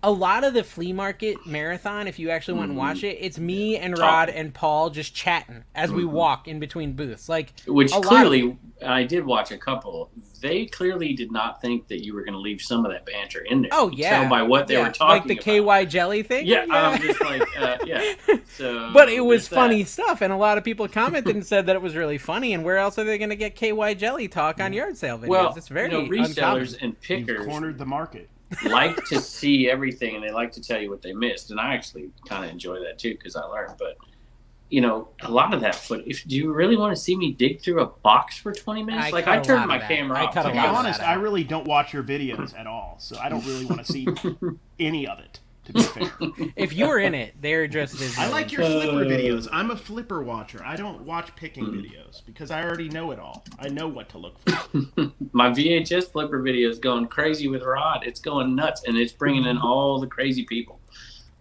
A lot of the flea market marathon, if you actually went and watch it, it's me and Rod and Paul just chatting as we walk in between booths. Which clearly, I did watch a couple. They clearly did not think that you were going to leave some of that banter in there. Oh, yeah. Tell by what they were talking about. The KY jelly thing? Yeah, I'm just So, but it was funny stuff, and a lot of people commented and said that it was really funny, and where else are they going to get KY jelly talk on yard sale videos? Well, it's very resellers and pickers You've cornered the market. like to see everything, and they like to tell you what they missed, and I actually kind of enjoy that too because I learned. But a lot of that footage. Do you really want to see me dig through a box for 20 minutes? I turned my camera off. To be honest, I really don't watch your videos at all, so I don't really want to see any of it. To be fair, if you're in it, they're just as I like your flipper videos. I'm a flipper watcher. I don't watch picking videos because I already know it all. I know what to look for. My VHS flipper video is going crazy with Rod. It's going nuts, and it's bringing in all the crazy people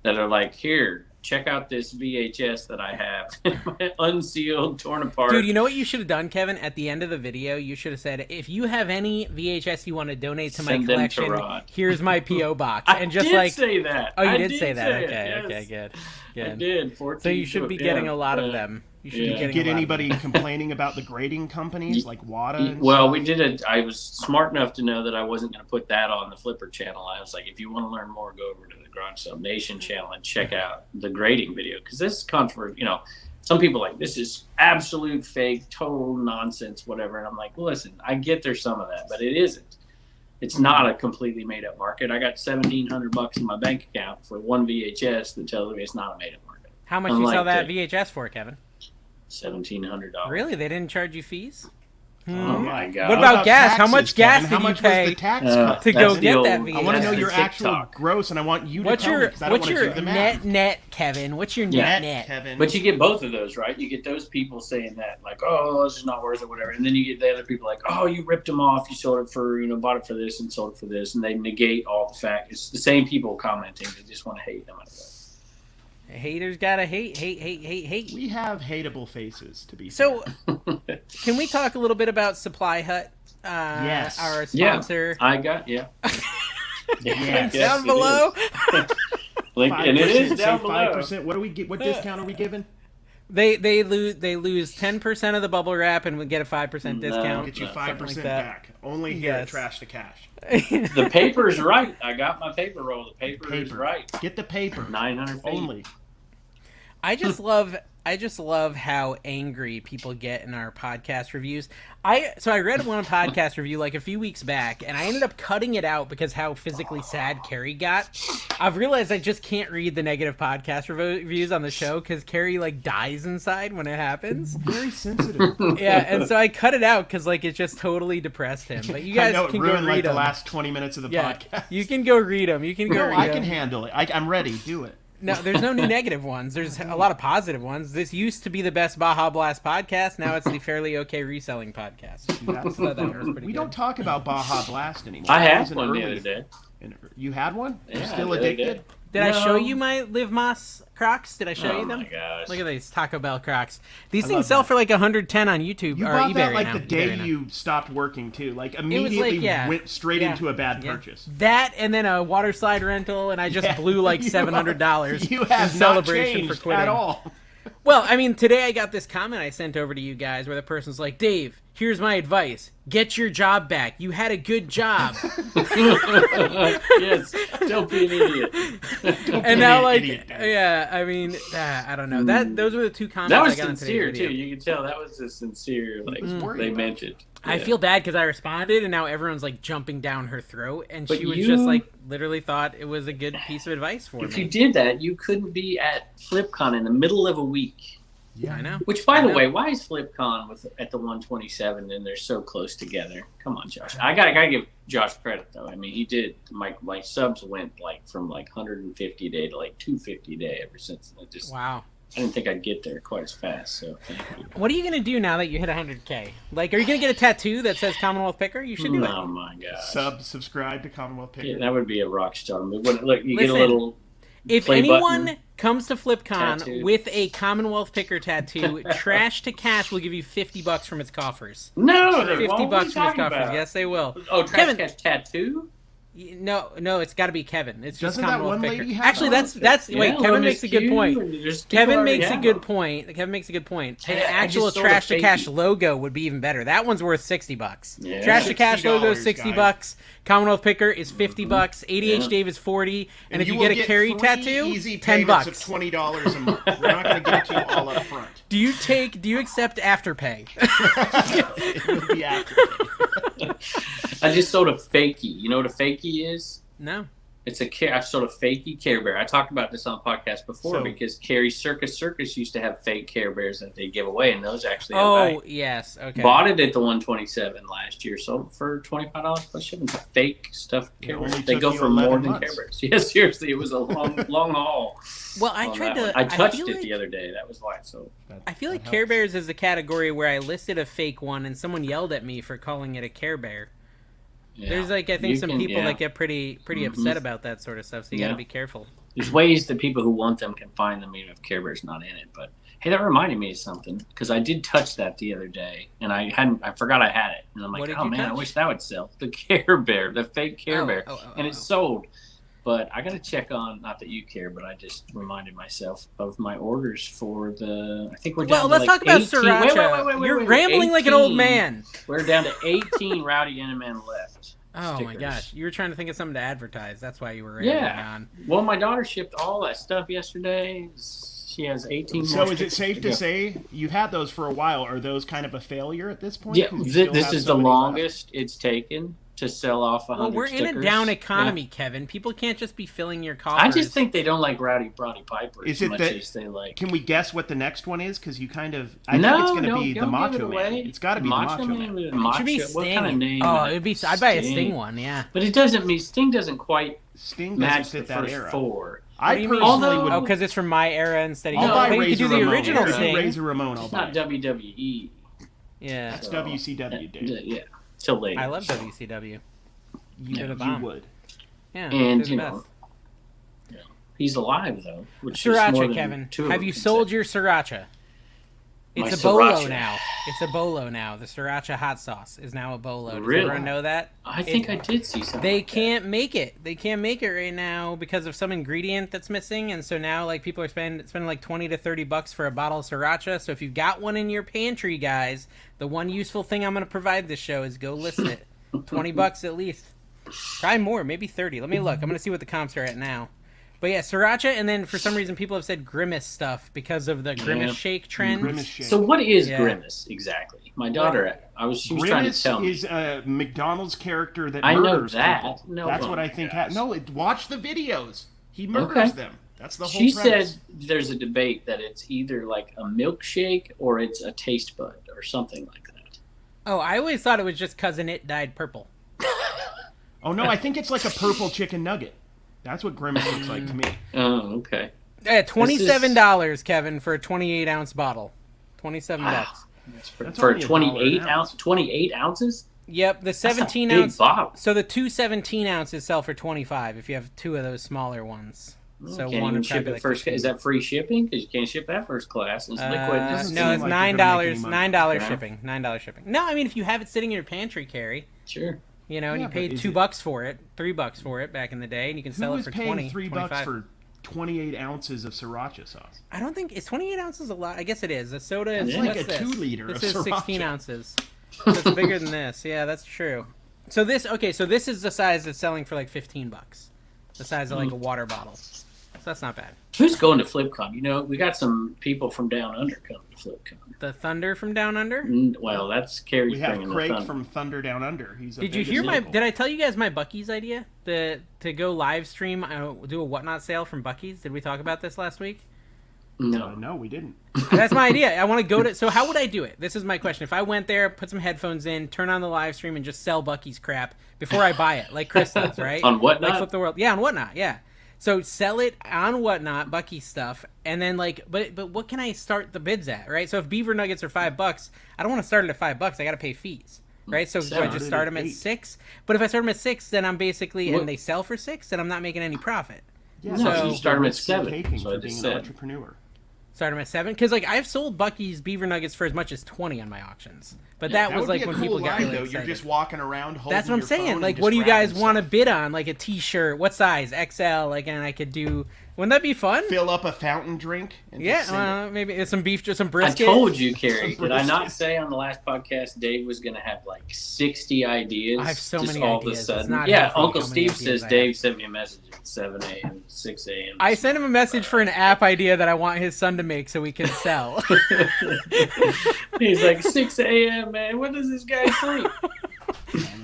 that are like, here, check out this VHS that I have. Unsealed, torn apart. Dude, you know what you should have done, Kevin? At the end of the video, you should have said, if you have any VHS you want to donate to my collection, here's my P.O. box. I did say that. Oh, you did say that. Okay, good. I did. So you should be getting a lot of them. You should be getting Get anybody complaining about the grading companies like WADA? Well, we did it. I was smart enough to know that I wasn't going to put that on the Flipper channel. I was like, if you want to learn more, go over to the Garage Sale Nation channel and check out the grading video, because this is controversial. You know, some people are like, this is absolute fake, total nonsense, whatever. And I'm like, listen, I get there's some of that, but it isn't. It's not a completely made up market. I got $1,700 in my bank account for one VHS that tells me it's not a made up market. How much you sell that VHS for, Kevin? $1,700. Really? They didn't charge you fees? Oh my God! What about gas? Taxes, How much gas Kevin? did you pay was the tax cut? to go get that VHS? I want to know your actual gross, and I want you to tell me, because I don't want to do the math. net, Kevin? What's your net, Kevin? But you get both of those, right? You get those people saying that, like, oh, this is not worth it, whatever. And then you get the other people like, oh, you ripped them off. You sold it for, bought it for this and sold it for this. And they negate all the fact. It's the same people commenting. They just want to hate them. Haters gotta hate. We have hateable faces, to be so. Can we talk a little bit about Supply Hut? Yes, our sponsor. Yeah, I got Yes. Down below. Link, and it is down below. 5%. What do we get? What discount are we giving? They lose 10% of the bubble wrap and we get a 5% discount. Get you 5% back. Only here at Trash to Cash. The paper's right. I got my paper roll. The paper is right. Get the paper. 900 feet. Only. I just love how angry people get in our podcast reviews. So I read one podcast review like a few weeks back, and I ended up cutting it out because how physically sad Carrie got. I've realized I just can't read the negative podcast reviews on the show because Carrie like dies inside when it happens. Very sensitive. Yeah, and so I cut it out because like it just totally depressed him. But you guys can go read like them. The last 20 minutes of the podcast. You can go read them. You can go. I can handle it. I'm ready. Do it. No, there's no new negative ones. There's a lot of positive ones. This used to be the best Baja Blast podcast. Now it's the fairly okay reselling podcast. We don't talk about Baja Blast anymore. I had one the other day. You had one? Yeah, You're still addicted? Did I show you my Live Moss Crocs? Did I show you them? Oh my gosh. Look at these Taco Bell Crocs. These things sell for like $110 on YouTube You or bought eBay that like right now. the day you stopped working too. Like immediately went straight into a bad purchase. That and then a water slide rental, and I just blew like $700 you have in not celebration changed for quitting. at all. Well, I mean, today I got this comment I sent over to you guys where the person's like, Dave, here's my advice. Get your job back. You had a good job. Yes, don't be an idiot. And now, like, yeah, I mean, I don't know. Those were the two comments that was I got sincere, on today's video. too. You can tell that was a sincere, like, they meant it. I feel bad because I responded, and now everyone's, like, jumping down her throat, and but she was just, like, literally thought it was a good piece of advice for me. If you did that, you couldn't be at FlipCon in the middle of a week. Yeah, I know. Which, by the way, why is FlipCon at the 127 and they're so close together? Come on, Josh. I gotta give Josh credit though. I mean, he did. My subs went like from like 150 a day to like 250 a day ever since. Wow. I didn't think I'd get there quite as fast. So thank you. What are you gonna do now that you hit 100K? Like, are you gonna get a tattoo that says Commonwealth Picker? You should do it. Oh my god. Subscribe to Commonwealth Picker. Yeah, that would be a rock star move. Look, you get a little. If anyone comes to FlipCon with a Commonwealth Picker tattoo, Trash to Cash will give you $50 from its coffers. No, $50 from its coffers. Yes, they will. Oh, Trash to Cash tattoo? No, it's got to be Kevin. It's just Doesn't that Commonwealth one Picker. lady have Actually, that's wait. Kevin makes a good point. Kevin makes a good point. An actual Trash to Cash logo would be even better. That one's worth $60. Yeah. Trash to Cash logo $60. Commonwealth Picker is $50. ADH Dave is $40. And if you get a Carrie tattoo, easy $10. Of $20 a month. We're not going to get you all up front. Do you accept Afterpay? It would be Afterpay. I just sold a fakie. You know what a fakie is? No. It's I sold a fakie Care Bear. I talked about this on the podcast before because Carrie's Circus used to have fake Care Bears that they give away, and those actually have value. Yes, okay. Bought it at the 127 last year, sold it for $25 plus shipping. Fake stuffed Care Bears. They go for more than Care Bears. Yeah, seriously, it was a long haul. Well, I tried to. I touched it the other day. That was why it sold. I feel like Care Bears is a category where I listed a fake one, and someone yelled at me for calling it a Care Bear. Yeah. There's I think some people that get pretty upset about that sort of stuff, so you got to be careful. There's ways that people who want them can find them even if Care Bear's not in it. But hey, that reminded me of something because I did touch that the other day, and I forgot I had it, and I'm like, oh man, I wish that would sell. The Care Bear, the fake Care Bear, and it sold. But I got to check on, not that you care, but I just reminded myself of my orders for I think we're down to let's talk about 18. Sriracha. You're rambling 18. like an old man. We're down to 18 Rowdy Enterman left. Oh stickers. my gosh, you were trying to think of something to advertise. That's why you were on. Well, my daughter shipped all that stuff yesterday. She has 18 So more is it safe to say you've had those for a while? Are those kind of a failure at this point? Yeah, 'Cause you still this have is so the many left? longest it's taken to sell off 100 Well, we're stickers. in a down economy, Yeah. Kevin. People can't just be filling your coffers. I just think they don't like Rowdy Roddy Piper Is as it much that- as they like. Can we guess what the next one is? Because you kind of... I think it's going to be the don't Macho give it Man. away. It's got to be the Macho Man. It should be What Sting. kind of name? Oh, is it'd be. I'd buy a Sting one. Yeah. But it doesn't mean Sting doesn't quite Sting doesn't match the fit that first era. four. I What do you mean? personally Although- would... Oh, because it's from my era instead of. I'll No, buy but you could Razor do the Ramon. original If it's Sting. Razor Ramon, I'll It's buy not it. WWE. Yeah, That's So, WCW, Dave. Yeah, till later. I love WCW. You, They're the you bomb. would. Yeah, And they're the you best. know, he's alive though. Which is more Sriracha, than Kevin. two of Have them you can sold say. your sriracha? My It's a bolo sriracha. now. It's a bolo now. The sriracha hot sauce is now a bolo. Does Really? everyone know that? I think I did see something. They like that. can't make it. They can't make it right now because of some ingredient that's missing, and so now like people are spending like $20 to $30 for a bottle of sriracha. So if you've got one in your pantry, guys, the one useful thing I'm going to provide this show is go list it. $20 at least. Try more, maybe 30. Let me look. I'm going to see what the comps are at now. But yeah, sriracha, and then for some reason people have said Grimace stuff because of the Grimace shake trend. Grimace shake. So what is Yeah. Grimace exactly? My daughter, she was trying to Grimace tell me. is a McDonald's character that I know murders that. people. No, That's oh what I my think. gosh. Watch the videos. He murders Okay. them. That's the whole She premise. said there's a debate that it's either like a milkshake or it's a taste bud or something like that. Oh, I always thought it was just Cousin It dyed purple. Oh no, I think it's like a purple chicken nugget. That's what Grimace looks like to me. Oh, okay. Yeah, $27, Kevin, for a 28-ounce bottle. $27. Wow. That's For only $1 28 an ounce, 28 ounces. Yep, the That's a 17 big ounce. bottle. So the two 17 ounces sell for $25 if you have two of those smaller ones. So Can't one even would ship probably it like first. 15. Is that free shipping? Because you can't ship that first class. It's liquid. doesn't No, seem it's like you're gonna make any $9. money. $9 Yeah. shipping. $9 shipping. No, I mean if you have it sitting in your pantry, Carrie, Sure. you know, and Yeah, you but paid is $2 for it, $3 for it back in the day, and you can Who sell it was for paying 20, $3 $25. for 28 ounces of sriracha sauce? I don't think it's 28 ounces a lot. I guess it is. The soda is It's like what's a this? 2 liter This of is sriracha. 16 ounces. So it's bigger than this. Yeah, that's true. So this is the size that's selling for like $15. The size of like a water bottle. So that's not bad. Who's going to FlipCon? You know, we got some people from down under coming to FlipCon. The Thunder from Down Under? Well, that's Carrie's We have bringing the Craig thunder. from Thunder Down Under. He's a Did you big hear my? example. Did I tell you guys my Buc-ee's idea? To go live stream, do a whatnot sale from Buc-ee's. Did we talk about this last week? No. No, we didn't. That's my idea. I want to go to. So how would I do it? This is my question. If I went there, put some headphones in, turn on the live stream, and just sell Buc-ee's crap before I buy it, like Chris does, right? On Whatnot? Like Flip the World. Yeah, on Whatnot. Yeah. So sell it on Whatnot, Buc-ee's stuff, and then like, but what can I start the bids at, right? So if Beaver Nuggets are $5, I don't want to start it at $5. I got to pay fees, right? So do I just start them at 6? But if I start them at 6, then I'm basically and they sell for 6, then I'm not making any profit. Yeah, No, So- you start them at risk you're 7. taking So I for being just an said. entrepreneur. Start them at 7 because like I've sold Buc-ee's Beaver Nuggets for as much as 20 on my auctions, but Yeah, that was would like be a when cool people got line, really though. excited. You're just walking around holding That's what I'm your phone saying. and Like, just what do you guys grabbing want to stuff. bid on? Like a T-shirt, what size? XL. Like, and I could do. Wouldn't that be fun? Fill up a fountain drink and Yeah, just sing it. maybe it's some beef, just some I brisket. told you, Carrie. Some Did I not brisket. say on the last podcast Dave was going to have like 60 ideas? I have so just many all ideas. of a It's sudden. not Yeah, healthy Uncle how many Steve ideas says I Dave have. sent me a message at 7 a.m., 6 a.m. I sent him a message for an app idea that I want his son to make so we can sell. He's like, 6 a.m., man. What does this guy sleep?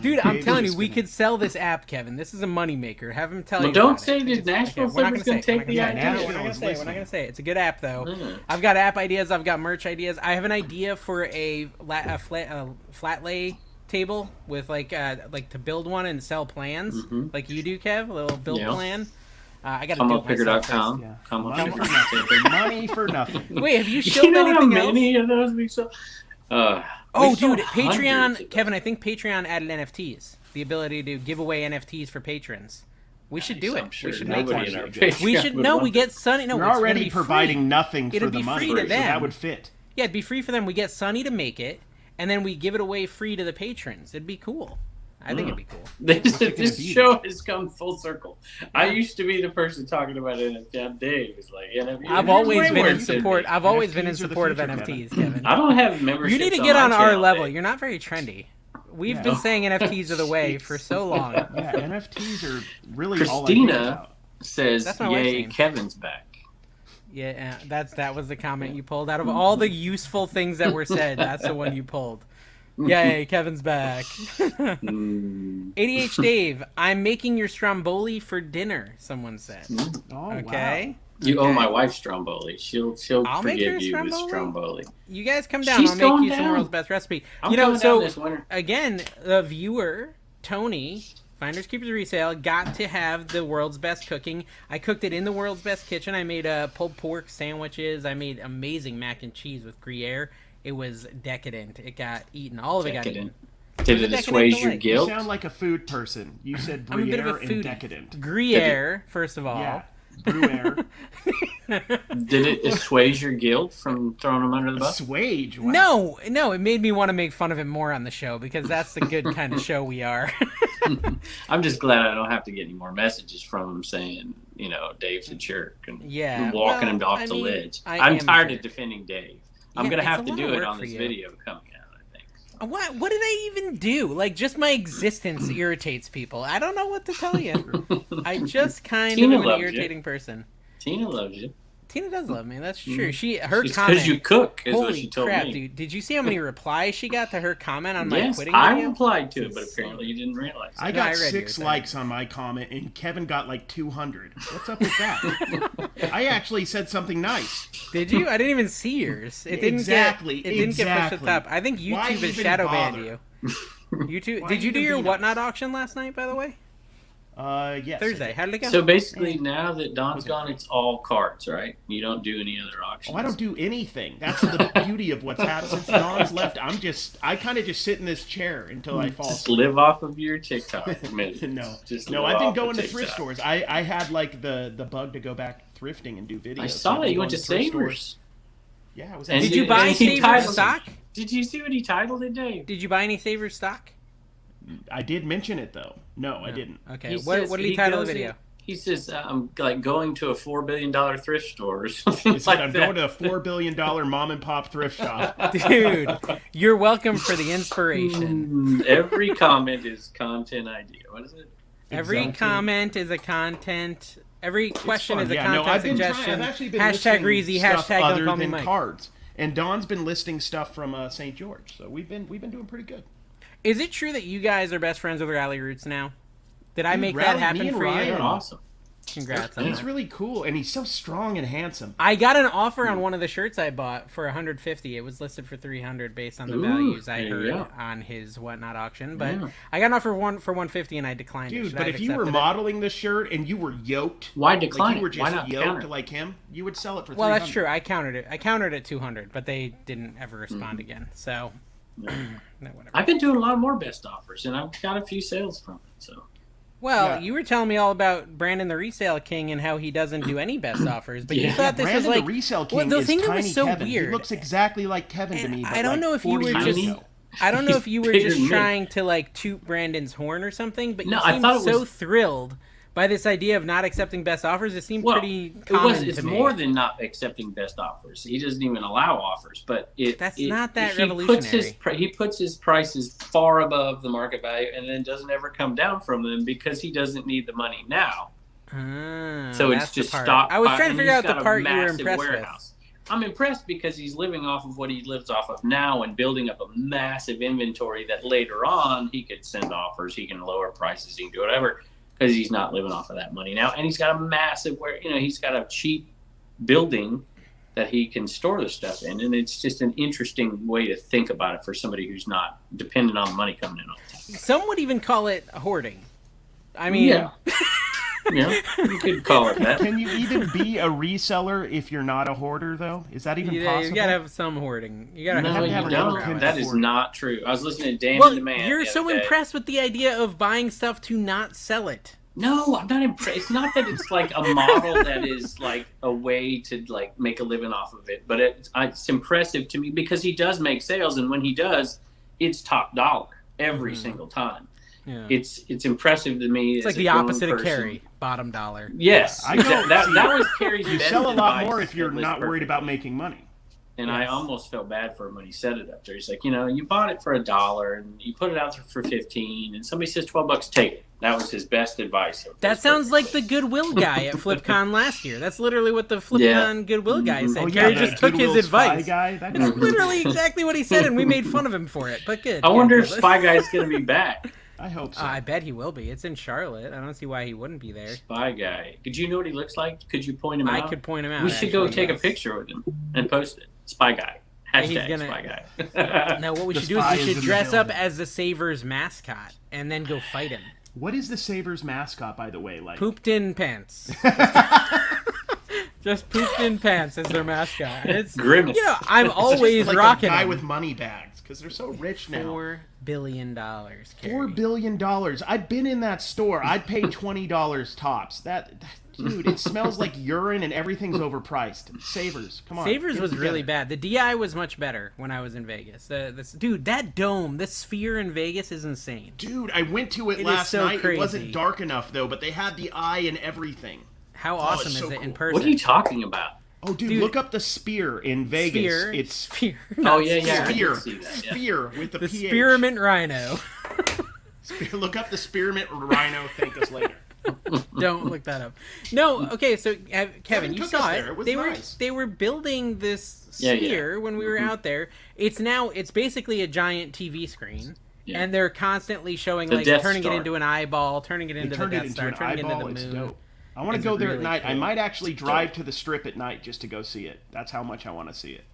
Dude, I'm Dave's telling you, just we gonna- could sell this app, Kevin. This is a moneymaker. Have him tell Well, you. don't about say it. that Nashville we're not Flipper's going to say it. take the We're idea. not Nashville gonna is say it. We're not listening. going to say it. It's a good app, though. Mm. I've got app ideas. I've got merch ideas. I have an idea for a flat lay table with like to build one and sell plans, Mhm. like you do, Kev. A little build Yeah. plan. I got to do it myself first. ComeUpPicker.com. Yeah. Come on. Money for nothing. Money for nothing. Wait, have you You shown know how anything else? many of those we saw? Oh, we sold dude, hundreds of Patreon, them. Kevin. I think Patreon added NFTs. The ability to give away NFTs for patrons. We should do it. I'm sure we should make nobody one. in our We Patreon We should. would No, want we get Sunny. No, We're it's gonna already be providing free. nothing It'd for the be money, free to so them. that would fit. Yeah, it'd be free for them. We get Sunny to make it, and then we give it away free to the patrons. It'd be cool. I think it'd be cool. This, What's it gonna this be, show has come full circle. I used to be the person talking about NFT. Dave was like, NFT. I've always Way been more in than support. me. I've always been in NFTs are the support of future, NFTs, Kevin. I don't have memberships. You need to on get my on our channel, level. Dave. You're not very trendy. We've been saying NFTs are the way for so long. Yeah, NFTs are really Christina all I think about. Says, That's my wife's "Yay, name. Kevin's back." Yeah, that was the comment you pulled out of all the useful things that were said. That's the one you pulled. Yay, Kevin's back. ADH Dave, I'm making your stromboli for dinner. Someone said. Oh, Okay. wow. You owe my wife stromboli. She'll I'll make her forgive a you with stromboli? stromboli. You guys come down. She's I'll going make you some down. world's best recipe. I'm going down this winter. Again, the viewer Tony, Finders Keepers Resale, got to have the world's best cooking. I cooked it in the world's best kitchen. I made pulled pork sandwiches. I made amazing mac and cheese with Gruyere. It was decadent. It got eaten. All of it got eaten. Did it assuage your You guilt? sound like a food person. You said I'm a bit of a Gruyere and foodie. decadent. Gruyere, first of all. Yeah. Gruyere. Did it assuage your guilt from throwing him under the bus? Assuage? Wow. No, it made me want to make fun of him more on the show because that's the good kind of show we are. I'm just glad I don't have to get any more messages from him saying, Dave's a jerk and walking him off the ledge. I'm tired of defending Dave. I'm going to have to do it on this video coming out, I think. What did I even do? Like, just my existence irritates people. I don't know what to tell you. I just kind of am an irritating person. Tina loves you. Tina does love me. That's true. Her It's comment. because you cook, is what Holy she told crap, me. dude! Did you see how many replies she got to her comment on my Yes, quitting I video? replied to it, but apparently you didn't realize. I got 6 likes on my comment, and Kevin got like 200. What's up with that? I actually said something nice. Did you? I didn't even see yours. It didn't get pushed to the top. I think Why YouTube has even shadow bother? banned you. YouTube. Did you do your whatnot auction last night? By the way. Yes. Thursday. How did it go? So basically, now that Don's gone, it's all cards, right? You don't do any other auctions. Oh, I don't do anything. That's the beauty of what's happened since Don's left. I kind of just sit in this chair until I fall Just asleep. live off of your TikTok. No, I've been going to thrift stores. I had like the bug to go back thrifting and do videos. I saw that you went to Savers. Yeah, I was. Did you buy Savers stock? Did you see what he titled it, Dave? Did you buy any Savers stock? I did mention it though. No, I didn't. Okay. What did he title the video? He says, I'm like going to a $4 billion thrift store or something like I'm that. going to a $4 billion mom and pop thrift shop. Dude, you're welcome for the inspiration. Every comment is content idea. What is it? Every comment is a content. Every question is a Yeah, content no, I've been suggestion. I've actually been Hashtag listing Reezy. stuff Hashtag other don't call me than Mike. cards. And Don's been listing stuff from St. George, so we've been doing pretty good. Is it true that you guys are best friends with Rally Roots now? Did I Dude, make Rally, that happen me and for Ryan you? They're awesome. Congrats on He's that. really cool, and he's so strong and handsome. I got an offer on one of the shirts I bought for $150. It was listed for $300 based on the values I heard on his whatnot auction. But I got an offer for $150 and I declined it. Dude, Should I but have if you were accepted it? modeling the shirt and you were yoked, Why decline like you were it? Why just not yoked counter? like him, you would sell it for $300. Well, that's true. I countered it. I countered at $200, but they didn't ever respond again. So, no, whatever. I've been doing a lot more best offers, and I've got a few sales from it. So, Well, you were telling me all about Brandon the Resale King and how he doesn't do any best offers, but you thought this Brandon was like the Resale King the is thing that tiny was so Kevin. weird. He looks exactly like Kevin to me. But I don't like know if you 40 were years just. ago. I don't know if you were bigger just than me. trying to like toot Brandon's horn or something, but you No, I seemed thought it so was- thrilled by this idea of not accepting best offers. It seemed pretty common it's to me. more than not accepting best offers. He doesn't even allow offers, but not that he revolutionary. He puts his prices far above the market value, and then doesn't ever come down from them because he doesn't need the money now. So that's it's just the part. stock. I was trying to and figure he's out the got a part you were massive impressed warehouse. I'm impressed because he's living off of what he lives off of now and building up a massive inventory that later on he could send offers, he can lower prices, he can do whatever because he's not living off of that money now. And he's got a massive he's got a cheap building that he can store the stuff in. And it's just an interesting way to think about it for somebody who's not dependent on the money coming in all the time. Some would even call it hoarding. I mean, Yeah, you could call it that. Can you even be a reseller if you're not a hoarder, though? Is that even possible? you gotta have some hoarding. You gotta No, have you have don't. That is not true. I was listening to Dan Well, the Man. you're the so other day. impressed with the idea of buying stuff to not sell it. No, I'm not impressed. It's not that it's like a model that is like a way to like make a living off of it, but it's impressive to me because he does make sales, and when he does, it's top dollar every single time. Yeah. It's impressive to me. It's like the opposite of Carrie, bottom dollar. Yes, I know. that was Carrie's. You sell a lot more if you're not worried about making money. And I almost felt bad for him when he said it up there. He's like, you bought it for $1 and you put it out there for 15, and somebody says $12, take it. That was his best advice. That sounds like the Goodwill guy at FlipCon last year. That's literally what the FlipCon Goodwill guy said. Oh, yeah, he just took his advice. Guy? That's literally exactly what he said, and we made fun of him for it. But good. I wonder if Spy Guy's going to be back. I hope so. I bet he will be. It's in Charlotte. I don't see why he wouldn't be there. Spy Guy. Could you know what he looks like? Could you point him out? I could point him out. We should go take a picture with him and post it. Spy Guy. Hashtag Spy Guy. No, what we should do is we should dress up as the Savers mascot and then go fight him. What is the Savers mascot, by the way? Like pooped in pants. Just pooped in pants as their mascot. It's Grimace. I'm always like rocking a guy them. with money bags because they're so rich now. $4 billion. $4 billion. I've been in that store. I'd pay $20 tops. Dude, it smells like urine and everything's overpriced. Savers, come on. Savers was really bad. The DI was much better when I was in Vegas. Dude, that dome, the Sphere in Vegas is insane. Dude, I went to it last night. Crazy. It wasn't dark enough, though, but they had the eye and everything. How awesome is it in person? What are you talking about? Oh, dude, look up the Spear in Vegas. Sphere. It's Sphere. Oh, yeah. Sphere. I did see that, yeah. Sphere with the PH. Spearmint Rhino. Look up the Spearmint Rhino. Thank us later. Don't look that up. No, okay, so Kevin, you saw it. It was they nice. They were building this sphere when we were out there. It's basically a giant TV screen. Yeah. And they're constantly showing turning it into an eyeball, turning it into the Death Star, turning it into the moon. Dope. I want to go there at night. Cool. I might actually drive to the Strip at night just to go see it. That's how much I want to see it.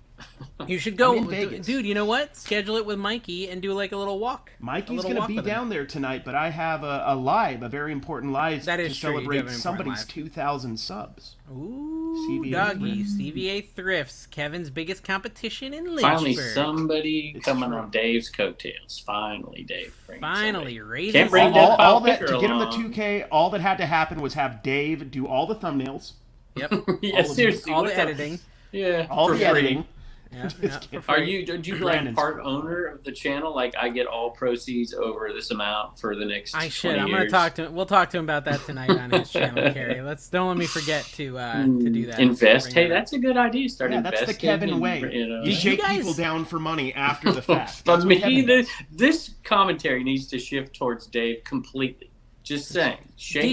You should go, dude. You know what? Schedule it with Mikey and do like a little walk. Mikey's going to be down there tonight, but I have a very important live to celebrate somebody's 2,000 subs. Ooh, doggy, CVA Thrifts, Kevin's biggest competition in Lynchburg. Finally, somebody coming on Dave's coattails. Finally, Dave. Finally, raise Can't bring all that to get him the 2K. All that had to happen was have Dave do all the thumbnails. Yep. Seriously, all the editing. Yeah, all the editing. Yeah. Do you like part owner of the channel? Like I get all proceeds over this amount for the next 20 years? I'm gonna talk to him. We'll talk to him about that tonight on his channel, Carrie. Don't let me forget to do that. Invest. Hey, that's a good idea. Start investing. That's the Kevin way. You shake people down for money after the fact. But this commentary needs to shift towards Dave completely. Just saying.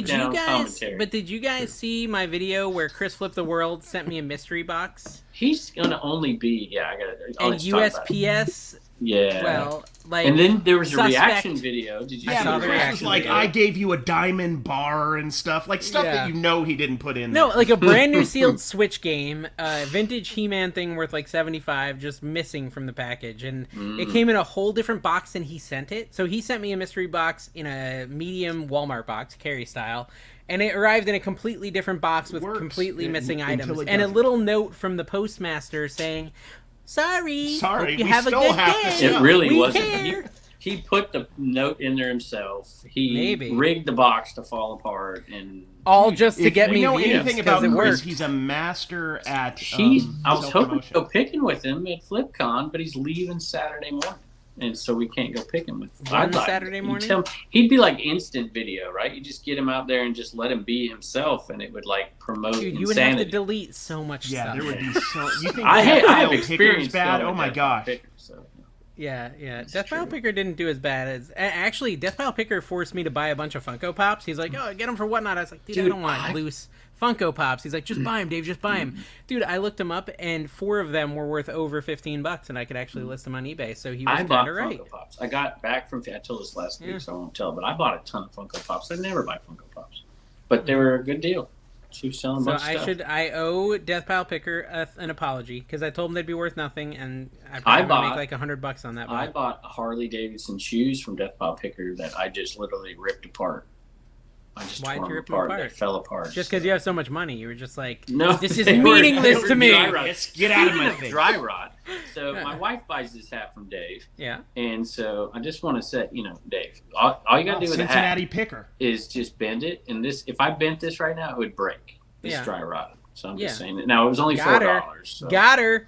Commentary. But did you guys see my video where Chris Flip the World sent me a mystery box? He's gonna only be and USPS. Yeah. Well, and then there was a reaction video. Did you see the reaction? Like I gave you a diamond bar and stuff, that he didn't put in. No, like a brand new sealed Switch game, vintage He-Man thing worth like $75, just missing from the package, and it came in a whole different box than he sent it. So he sent me a mystery box in a medium Walmart box, Carrie style. And it arrived in a completely different box with completely missing items. And a little note from the postmaster saying, Sorry, you have a good day. It really wasn't. He put the note in there himself. He rigged the box to fall apart, and all just to get me. If you know anything about Chris, he's a master at. I was hoping to go picking with him at FlipCon, but he's leaving Saturday morning, and so we can't go picking with him. Saturday morning. He'd be like instant video, right? You just get him out there and just let him be himself, and it would like promote. Dude, you insanity. would have to delete so much stuff. Yeah, there would be so. You think I have experience bad? Oh my gosh. Yeah. Death Pile Picker didn't do as bad as... Actually, Death Pile Picker forced me to buy a bunch of Funko Pops. He's like, get them for whatnot. I was like, dude I don't want loose Funko Pops. He's like, just buy them, Dave, just buy them. Dude, I looked them up, and 4 of them were worth over $15, and I could actually list them on eBay, so he was kind of right. Funko Pops. I got back from... I told this last week, so I won't tell, but I bought a ton of Funko Pops. I never buy Funko Pops. But they were a good deal. She was selling a bunch of stuff. I owe Death Pile Picker an apology because I told him they'd be worth nothing, and I probably make like $100 on that. I bought Harley Davidson shoes from Death Pile Picker that I just literally ripped apart. I just tore them apart. They fell apart. Just because you have so much money, you were just like, no, this is meaningless to me. Get out of my face. Dry rot. So my wife buys this hat from Dave. Yeah. And so I just want to say, Dave, all you got to do with Cincinnati a hat picker is just bend it. And if I bent this right now, it would break. It's dry rotted. So I'm just saying it. Now, it was only $4. So. Got her.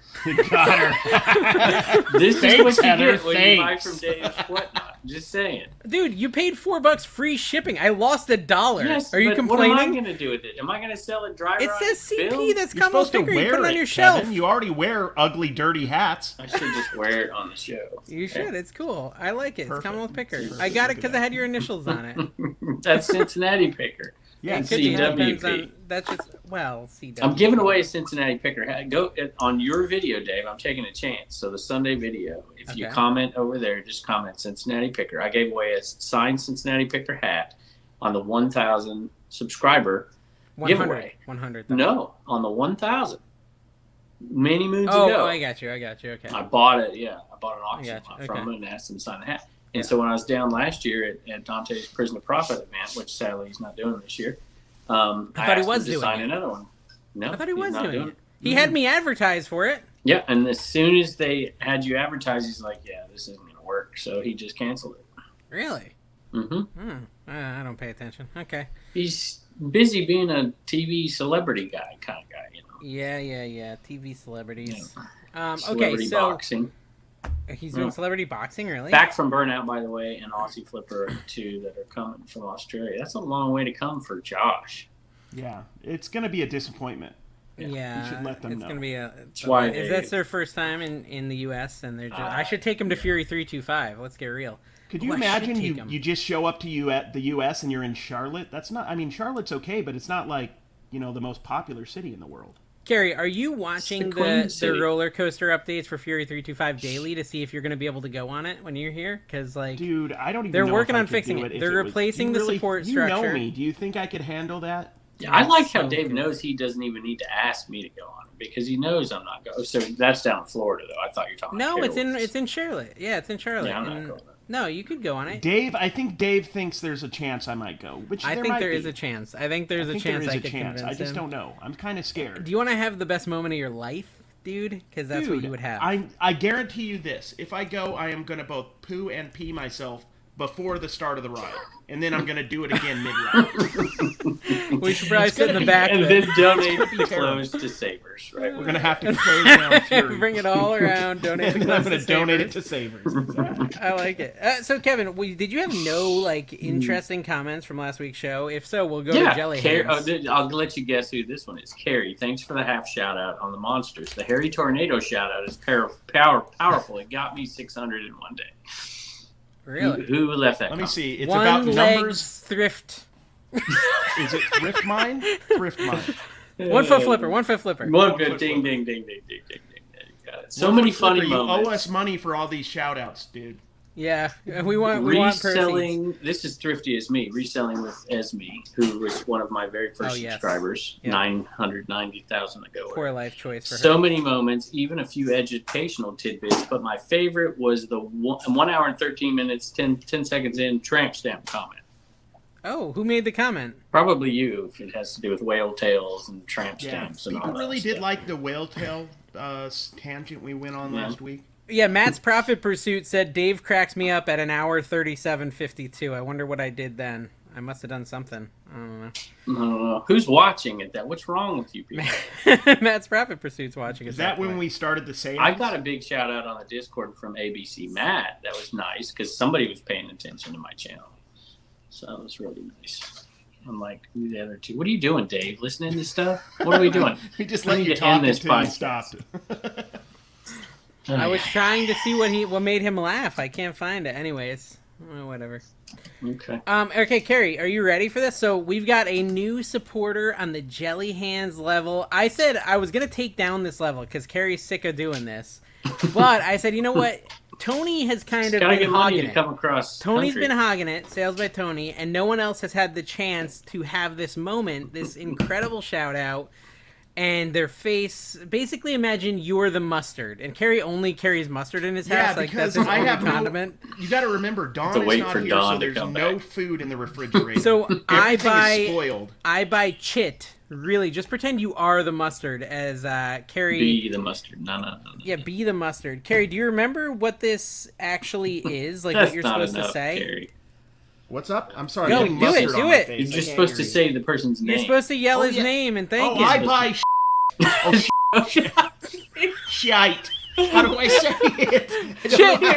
Got her. This is what you Heather, get when you buy from Dave's Whatnot. Just saying. Dude, you paid $4 free shipping. I lost $1. Yes, are you complaining? What am I going to do with it? Am I going to sell it dry? It says CP. Bill? That's You're supposed to picker. wear You put it on your it, shelf. Kevin. You already wear ugly, dirty hats. I should just wear it on the show. You should. It's cool. I like it. Perfect. It's Commonwealth Picker. Perfect. I got it because I had your initials on it. That's Cincinnati Picker. Yeah, It could be CWP. That's just CWP. I'm giving away a Cincinnati Picker hat. Go on your video, Dave. I'm taking a chance. So the Sunday video, if you comment over there, just comment Cincinnati Picker. I gave away a signed Cincinnati Picker hat on the 1,000 subscriber 100, giveaway. 100. No, on the 1,000. Many moons ago. Oh, I got you. Okay. I bought it. Yeah, I bought an auction Gotcha. from Okay. him and asked him to sign the hat. And so when I was down last year at Dante's Prison of Profit event, which sadly he's not doing this year, I thought he asked was him to doing sign it. another one. No, I thought he he's was not doing it. He had me advertise for it. Yeah, and as soon as they had you advertise, he's like, "Yeah, this isn't going to work." So he just canceled it. Really? Mm-hmm. I don't pay attention. Okay. He's busy being a TV celebrity guy, kind of guy, you know. Yeah. TV celebrities. Okay, Celebrity so boxing. he's doing celebrity boxing, really? Back from Burnout, by the way, and Aussie Flipper 2 that are coming from Australia. That's a long way to come for Josh. Yeah, it's going to be a disappointment. Yeah, you should let them it's know. gonna be why that's their first time in the U.S. and they're just, I should take them to Fury 325. Let's get real. Could you imagine you just show up to you at the U.S. and you're in Charlotte? That's not. I mean, Charlotte's okay, but it's not like the most popular city in the world. Carrie, are you watching the roller coaster updates for Fury 325 daily to see if you're going to be able to go on it when you're here? Because dude, I don't even. They're know working if I on could fixing do it. if They're was- replacing the support You know structure. me. Do you think I could handle that? Yeah, I like how Dave knows he doesn't even need to ask me to go on it because he knows I'm not going. So that's down in Florida, though. I thought you were talking. No, about it's in Charlotte. Yeah, it's in Charlotte. Yeah, I'm not going. No, you could go on it. Dave, I think Dave thinks there's a chance I might go. Which I there think might there be. is a chance. I think there's a chance I could convince him. I just don't know. I'm kind of scared. Do you want to have the best moment of your life, dude? Because that's what you would have. I guarantee you this: if I go, I am going to both poo and pee myself before the start of the ride, and then I'm going to do it again mid-ride. We should probably sit in the back and then donate the clothes to Savers, right? We're going to have to close down Fury. Bring it all around. Donate. And then I'm going to donate it to Savers. Exactly. I like it. So, Kevin, did you have no interesting comments from last week's show? If so, we'll go to Jelly Hands. I'll let you guess who this one is. Carrie, thanks for the half shout out on the monsters. The Harry Tornado shout out is powerful. It got me 600 in one day. Really? Who left that? Let me see. It's One about legs numbers. Thrift. Is it Thrift Mine? Thrift Mine. 1 foot flipper. 1 foot flipper. One good ding, ding, ding, ding, ding, ding, ding. Got it. So many funny You moments. owe us money for all these shout outs, dude. Yeah, we want proceeds. Reselling. This is thrifty as me. Reselling with Esme, who was one of my very first subscribers, 990,000 ago. Poor life choice for her. So many moments, even a few educational tidbits. But my favorite was the 1 hour and 13 minutes, 10 seconds in tramp stamp comment. Oh, who made the comment? Probably you, if it has to do with whale tails and tramp stamps and all that. People really did stuff. like the whale tail tangent we went on last week. Yeah, Matt's Profit Pursuit said Dave cracks me up at an hour 37:52. I wonder what I did then. I must have done something. I don't know. I don't know. Who's watching it? What's wrong with you people? Matt's Profit Pursuit's watching it. Is that when we started the sales? I got a big shout out on the Discord from ABC Matt. That was nice because somebody was paying attention to my channel. So that was really nice. I'm like, who the other two? What are you doing, Dave? Listening to stuff? What are we doing? We just let you talk until you stopped. I was trying to see what made him laugh. I can't find it. Anyways, whatever. Okay. Okay, Carrie, are you ready for this? So we've got a new supporter on the Jelly Hands level. I said I was gonna take down this level because Carrie's sick of doing this, but I said, you know what? Tony has kind of been hogging it. Come across Tony's country. been hogging it, sales by Tony, and no one else has had the chance to have this moment, this incredible shout out. And their face, basically imagine you're the mustard. And Carrie only carries mustard in his house. Like, because that's his I only have condiment. you got to remember, Dawn is wait not for here, Dawn so to there's come no back. food in the refrigerator. So I spoiled. buy chit. Really, just pretend you are the mustard as Carrie. Be the mustard. No. Yeah, be the mustard. Carrie, do you remember what this actually is? Like That's what you're not supposed enough, to say? Carrie. What's up? I'm sorry. Go, I'm getting do it, mustard do on my it. face. You're I just can't supposed to hear say the person's name. You're supposed to yell his name and thank Oh, him. I buy Oh, shite. How do I say it? Chit. I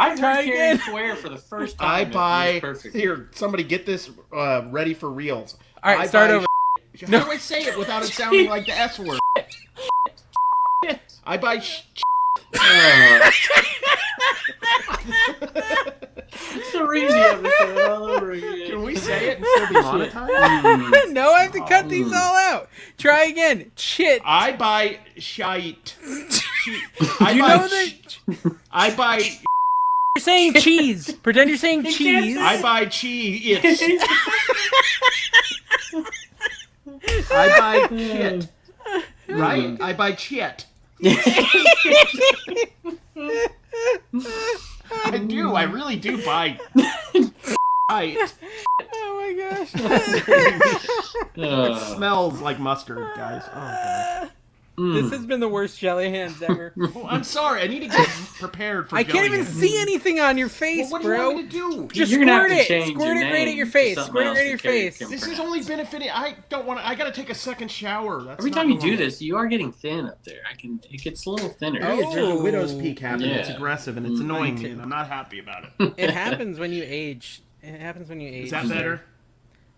heard Try Carrie again. swear for the first time. I It was buy. perfect. Here, somebody get this ready for reals. All right, I start buy over. How do I say it without it sounding like the S word? I buy. It's a Reezy episode all over again. Can we say it and still be monetized? No, I have to cut these all out. Try again. Chit. I buy shite. You know that I buy. you're saying cheese. Pretend you're saying cheese. I buy cheese. I buy shit. Right? I buy shit. I do. I really do buy. Right. Oh my gosh. It smells like mustard, guys. Oh god. This has been the worst jelly hands ever. Well, I'm sorry. I need to get prepared for. I can't even see anything on your face, Well, what do you bro. want me to do? Just You're gonna have squirt to it. change Squirt your it right at name your to face. something Squirt it else right at your that Carrie face. can This has pronounce. only benefited. I don't want to. I gotta take a second shower. That's Every not time you normal. do this, you are getting thin up there. It gets a little thinner. Oh. There's a widow's peak happening. Yeah. It's aggressive and it's annoying me, and I'm not happy about it. It happens when you age. It happens when you age. Is that better?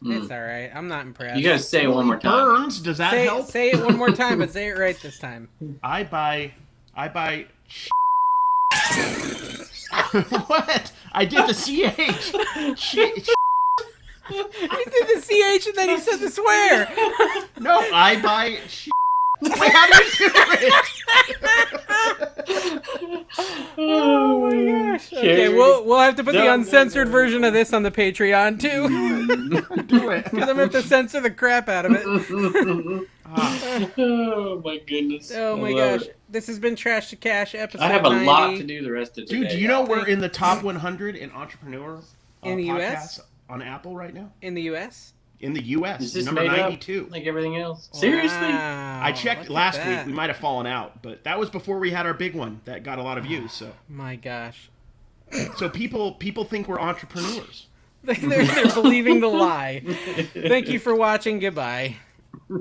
It's all right. I'm not impressed. You gotta say it one more time. Burns. Does that help? Say it one more time, but say it right this time. I buy. What? I did the CH. Shit. You did the CH and then you said the swear. No, I buy. Wait, how do you do it? Oh my gosh. Okay, we'll have to put the uncensored version of this on the Patreon too. Do it. Because I'm gonna have to censor the crap out of it. Oh my goodness. Oh my I love gosh. it. This has been Trash to Cash episode I have a 90. lot to do the rest of today. Dude, do you know we're in the top 100 in entrepreneur In the US? podcasts on Apple right now? In the US? In the US, Is this number made 92. up like everything else? Seriously? Wow, I checked look at last week. that. We might have fallen out, but that was before we had our big one that got a lot of views. My gosh. So people think we're entrepreneurs. They're believing the lie. Thank you for watching. Goodbye.